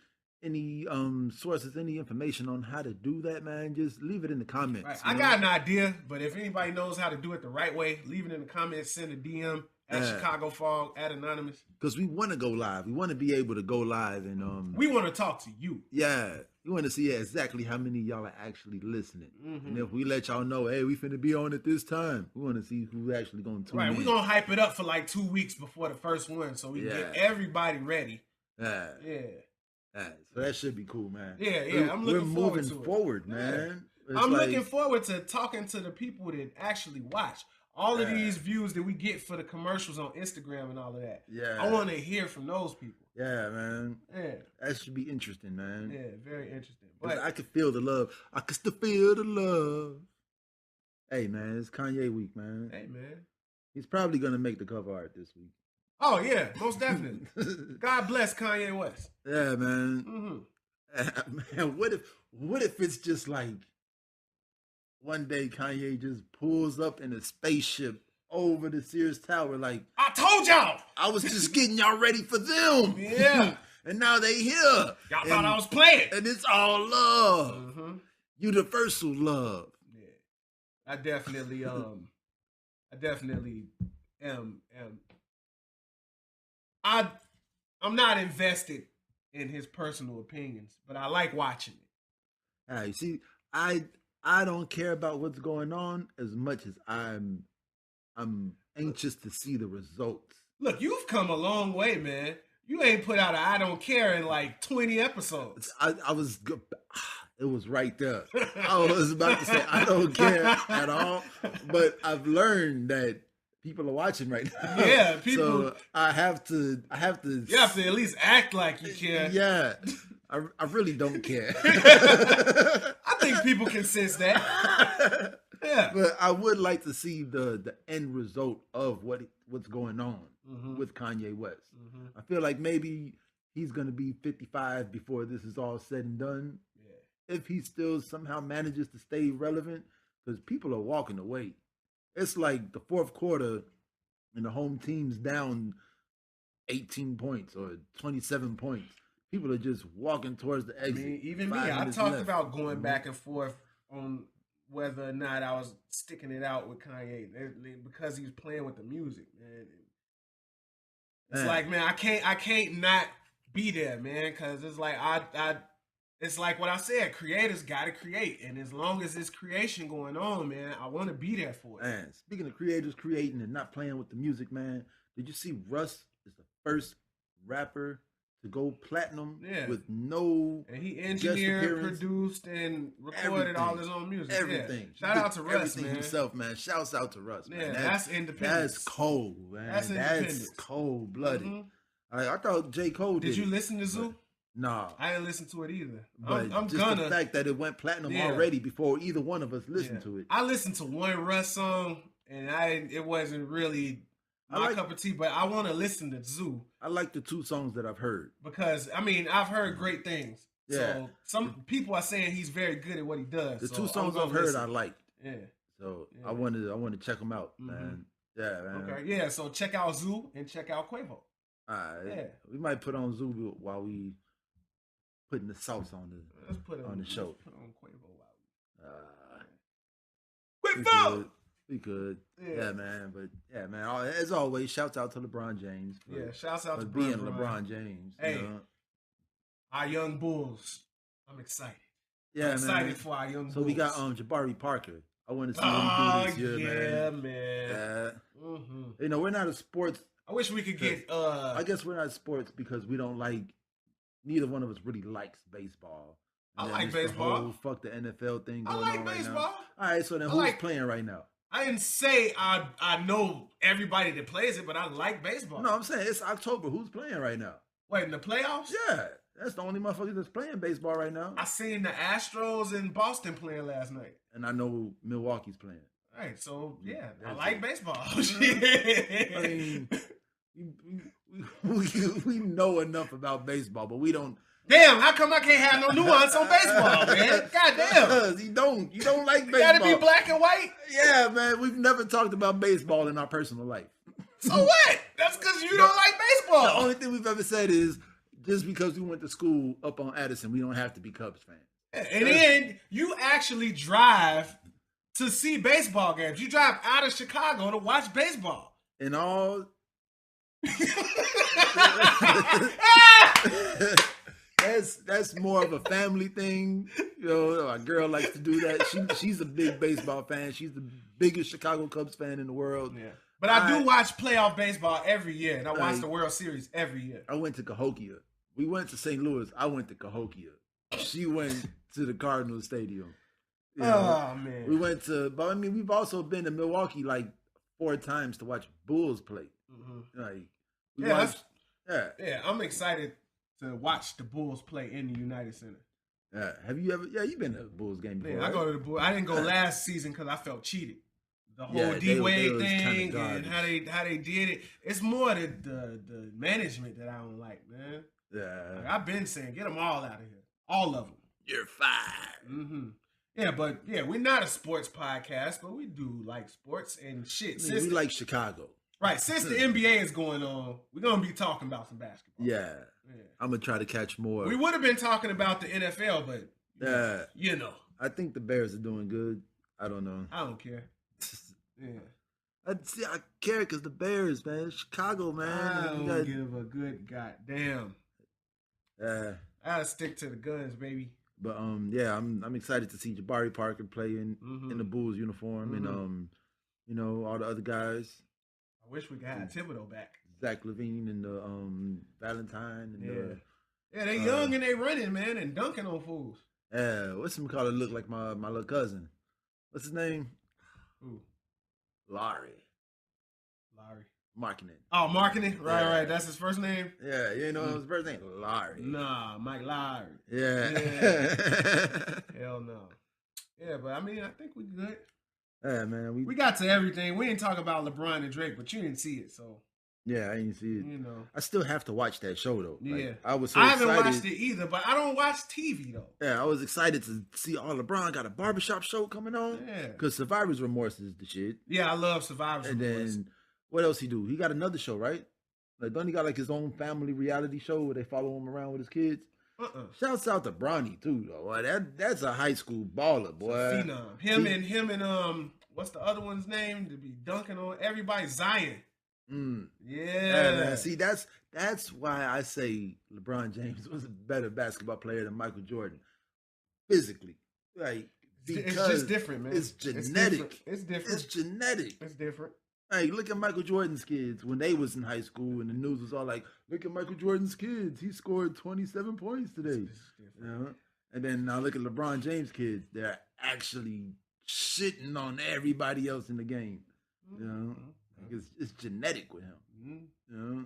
sources, any information on how to do that, man, just leave it in the comments. Right. I got an idea, but if anybody knows how to do it the right way, leave it in the comments, send a DM. At Chicago Fog, at Anonymous. Because we want to go live. We want to be able to go live. And we want to talk to you. Yeah. We want to see exactly how many of y'all are actually listening. And if we let y'all know, hey, we finna be on at this time, we want to see who's actually going to tune in. Right. We're going to hype it up for like 2 weeks before the first one so we can get everybody ready. Yeah. So that should be cool, man. Yeah. I'm looking forward to it. We're moving forward, man. I'm looking forward to talking to the people that actually watch. All of these views that we get for the commercials on Instagram and all of that. Yeah. I want to hear from those people. Yeah, man. Yeah. That should be interesting, man. Yeah, very interesting. But I can feel the love. I can still feel the love. Hey, man, it's Kanye week, man. Hey, man. He's probably going to make the cover art this week. Oh, yeah, most definitely. God bless Kanye West. Yeah, man. Man, what if it's just like, one day Kanye just pulls up in a spaceship over the Sears Tower like, I told y'all! I was just getting y'all ready for them. Yeah. And now they here. Y'all thought I was playing. And it's all love. Universal love. Yeah. I definitely am I'm not invested in his personal opinions, but I like watching it. You see, I don't care about what's going on as much as I'm anxious to see the results. Look, you've come a long way, man. You ain't put out a I don't care in like 20 episodes. I was good. It was right there. I was about to say I don't care at all, but I've learned that people are watching right now. Yeah, people. So I have to. You have to at least act like you care. Yeah, I really don't care. I think people can sense that. Yeah, but I would like to see the end result of what's going on with Kanye West. I feel like maybe he's gonna be 55 before this is all said and done. Yeah. If he still somehow manages to stay relevant, because people are walking away. It's like the fourth quarter, and the home team's down 18 points or 27 points. People are just walking towards the exit. I mean, even me, I talked about going back and forth on whether or not I was sticking it out with Kanye because he's playing with the music, man. It's like, man, I can't not be there, man, because it's like it's like what I said. Creators got to create, and as long as there's creation going on, man, I want to be there for it. Man, speaking of creators creating and not playing with the music, man, did you see Russ is the first rapper to go platinum with no and he engineered, produced, and recorded all his own music. Everything. Yeah. Shout out to Russ, everything man. Himself, man. Shouts out to Russ, man. That's independent. That's cold, man. That's cold blooded. I thought J. Cole did. Did you listen to Zoo? Nah, I didn't listen to it either. But I'm just the fact that it went platinum already before either one of us listened to it. I listened to one Russ song, and it wasn't really my cup of tea, but I want to listen to Zoo. I like the two songs that I've heard. Because, I mean, I've heard great things. Yeah. So some people are saying he's very good at what he does. The two songs I've heard I liked. Yeah. So I want to check them out, man. Yeah, man. Okay. Yeah, so check out Zoo and check out Quavo. All right. Yeah. We might put on Zoo while we putting the sauce on the show. Put on Quavo while Quavo! We could. Yeah, man. But yeah, man. As always, shouts out to LeBron James. Shouts out to being LeBron James. Hey, our young Bulls. I'm excited. Yeah, I'm excited for our young Bulls. So we got Jabari Parker. I want to see him do this year, man. Yeah. You know, we're not a sports. I wish we could get. I guess we're not sports because we don't like. Neither one of us really likes baseball. I like baseball. Fuck the NFL thing going on right now. I like baseball. All right, so then who's playing right now? I didn't say I know everybody that plays it, but I like baseball. No, I'm saying it's October. Who's playing right now? Wait, in the playoffs? Yeah, that's the only motherfuckers that's playing baseball right now. I seen the Astros in Boston playing last night. And I know Milwaukee's playing. All right, so yeah, I like baseball. I mean, we know enough about baseball, but we don't. Damn, how come I can't have no nuance on baseball, man? Goddamn. Because you don't like baseball. You gotta be black and white? Yeah, man. We've never talked about baseball in our personal life. So what? That's because you don't like baseball. The only thing we've ever said is just because we went to school up on Addison, we don't have to be Cubs fans. And then you actually drive to see baseball games. You drive out of Chicago to watch baseball. And all... That's more of a family thing. You know, our girl likes to do that. She's a big baseball fan. She's the biggest Chicago Cubs fan in the world. Yeah. But I do watch playoff baseball every year, and I watch the World Series every year. I went to Cahokia. We went to St. Louis. I went to Cahokia. She went to the Cardinals Stadium. You know, man. We went to, but I mean, we've also been to Milwaukee like 4 times to watch Bulls play. Yeah, I'm excited to watch the Bulls play in the United Center. Yeah, have you ever? Yeah, you've been to a Bulls game before. Yeah, I go to the Bulls. I didn't go last season because I felt cheated. The whole D-Wade thing and how they did it. It's more the management that I don't like, man. Yeah, like, I've been saying, get them all out of here, all of them. You're fired. Yeah, but we're not a sports podcast, but we do like sports and shit. I mean, we like Chicago. Right, since the NBA is going on, we're going to be talking about some basketball. Yeah. I'm going to try to catch more. We would have been talking about the NFL, but, you know. I think the Bears are doing good. I don't know. I don't care. Yeah. I care because the Bears, man. Chicago, man. I don't give a good goddamn. I got to stick to the guns, baby. But yeah, I'm excited to see Jabari Parker play in the Bulls uniform, and all the other guys. I wish we could have Thibodeau back. Zach LaVine and the Valentine and they young and they running, man, and dunking on fools. Yeah, what's him called? Look like my little cousin. What's his name? Who? Larry. Marketing. Oh, Marketing? Right. That's his first name? Yeah, you know his first name? Larry. Nah, Mike Larry. Yeah. Hell no. Yeah, but I mean, I think we good. Yeah, man. We got to everything. We didn't talk about LeBron and Drake, but you didn't see it, so. Yeah, I didn't see it. You know. I still have to watch that show, though. Yeah. Like, I haven't watched it either, but I don't watch TV, though. Yeah, I was excited to see LeBron got a barbershop show coming on. Yeah. Because Survivor's Remorse is the shit. Yeah, I love Survivor's Remorse. And then, what else he do? He got another show, right? Like, don't he got like his own family reality show where they follow him around with his kids? Shouts out to Bronny too, though. Boy, that's a high school baller, boy. Phenom. Him and what's the other one's name? To be dunking on everybody, Zion. Yeah, man. See, that's why I say LeBron James was a better basketball player than Michael Jordan, physically. Like, because it's just different, man. It's genetic. It's different. It's genetic. It's different. Hey, look at Michael Jordan's kids when they was in high school, and the news was all like, "Look at Michael Jordan's kids. He scored 27 points today." You know? And then now look at LeBron James' kids. They're actually shitting on everybody else in the game. You know, like it's genetic with him. You know,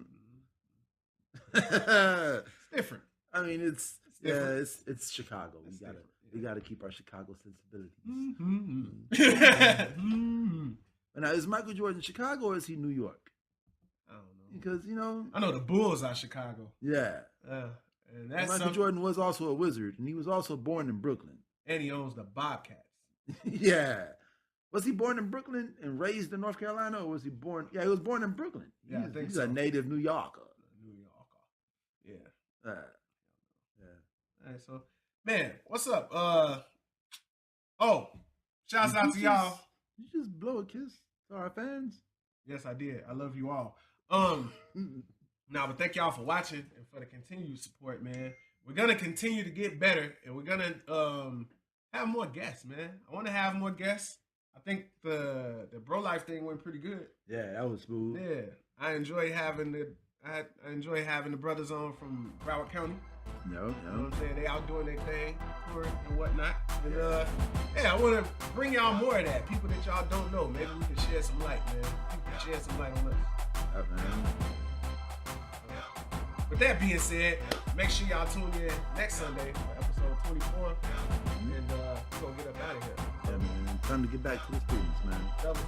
it's different. I mean, it's Chicago. We gotta keep our Chicago sensibilities. Now, is Michael Jordan Chicago or is he New York? I don't know. Because, I know the Bulls are Chicago. Yeah. And that's Michael Jordan was also a Wizard, and he was also born in Brooklyn. And he owns the Bobcats. Yeah. Was he born in Brooklyn and raised in North Carolina, or was he born? Yeah, he was born in Brooklyn. Yeah, I think he's so. a native New Yorker. Yeah. Yeah. All right, so, man, what's up? Shouts out to y'all. You just blow a kiss to our fans? Yes, I did. I love you all. But thank y'all for watching and for the continued support, man. We're gonna continue to get better, and we're gonna have more guests, man. I want to have more guests. I think the Bro Life thing went pretty good. Yeah, that was smooth. Yeah, I enjoy having the brothers on from Broward County. No. You know what I'm saying? They out doing their thing, touring and whatnot. And I want to bring y'all more of that. People that y'all don't know. Maybe we can shed some light, man. People can shed some light on us. Man. With that being said, make sure y'all tune in next Sunday for episode 24. And we're going to get up out of here. Yeah, man. Time to get back to the students, man. Double.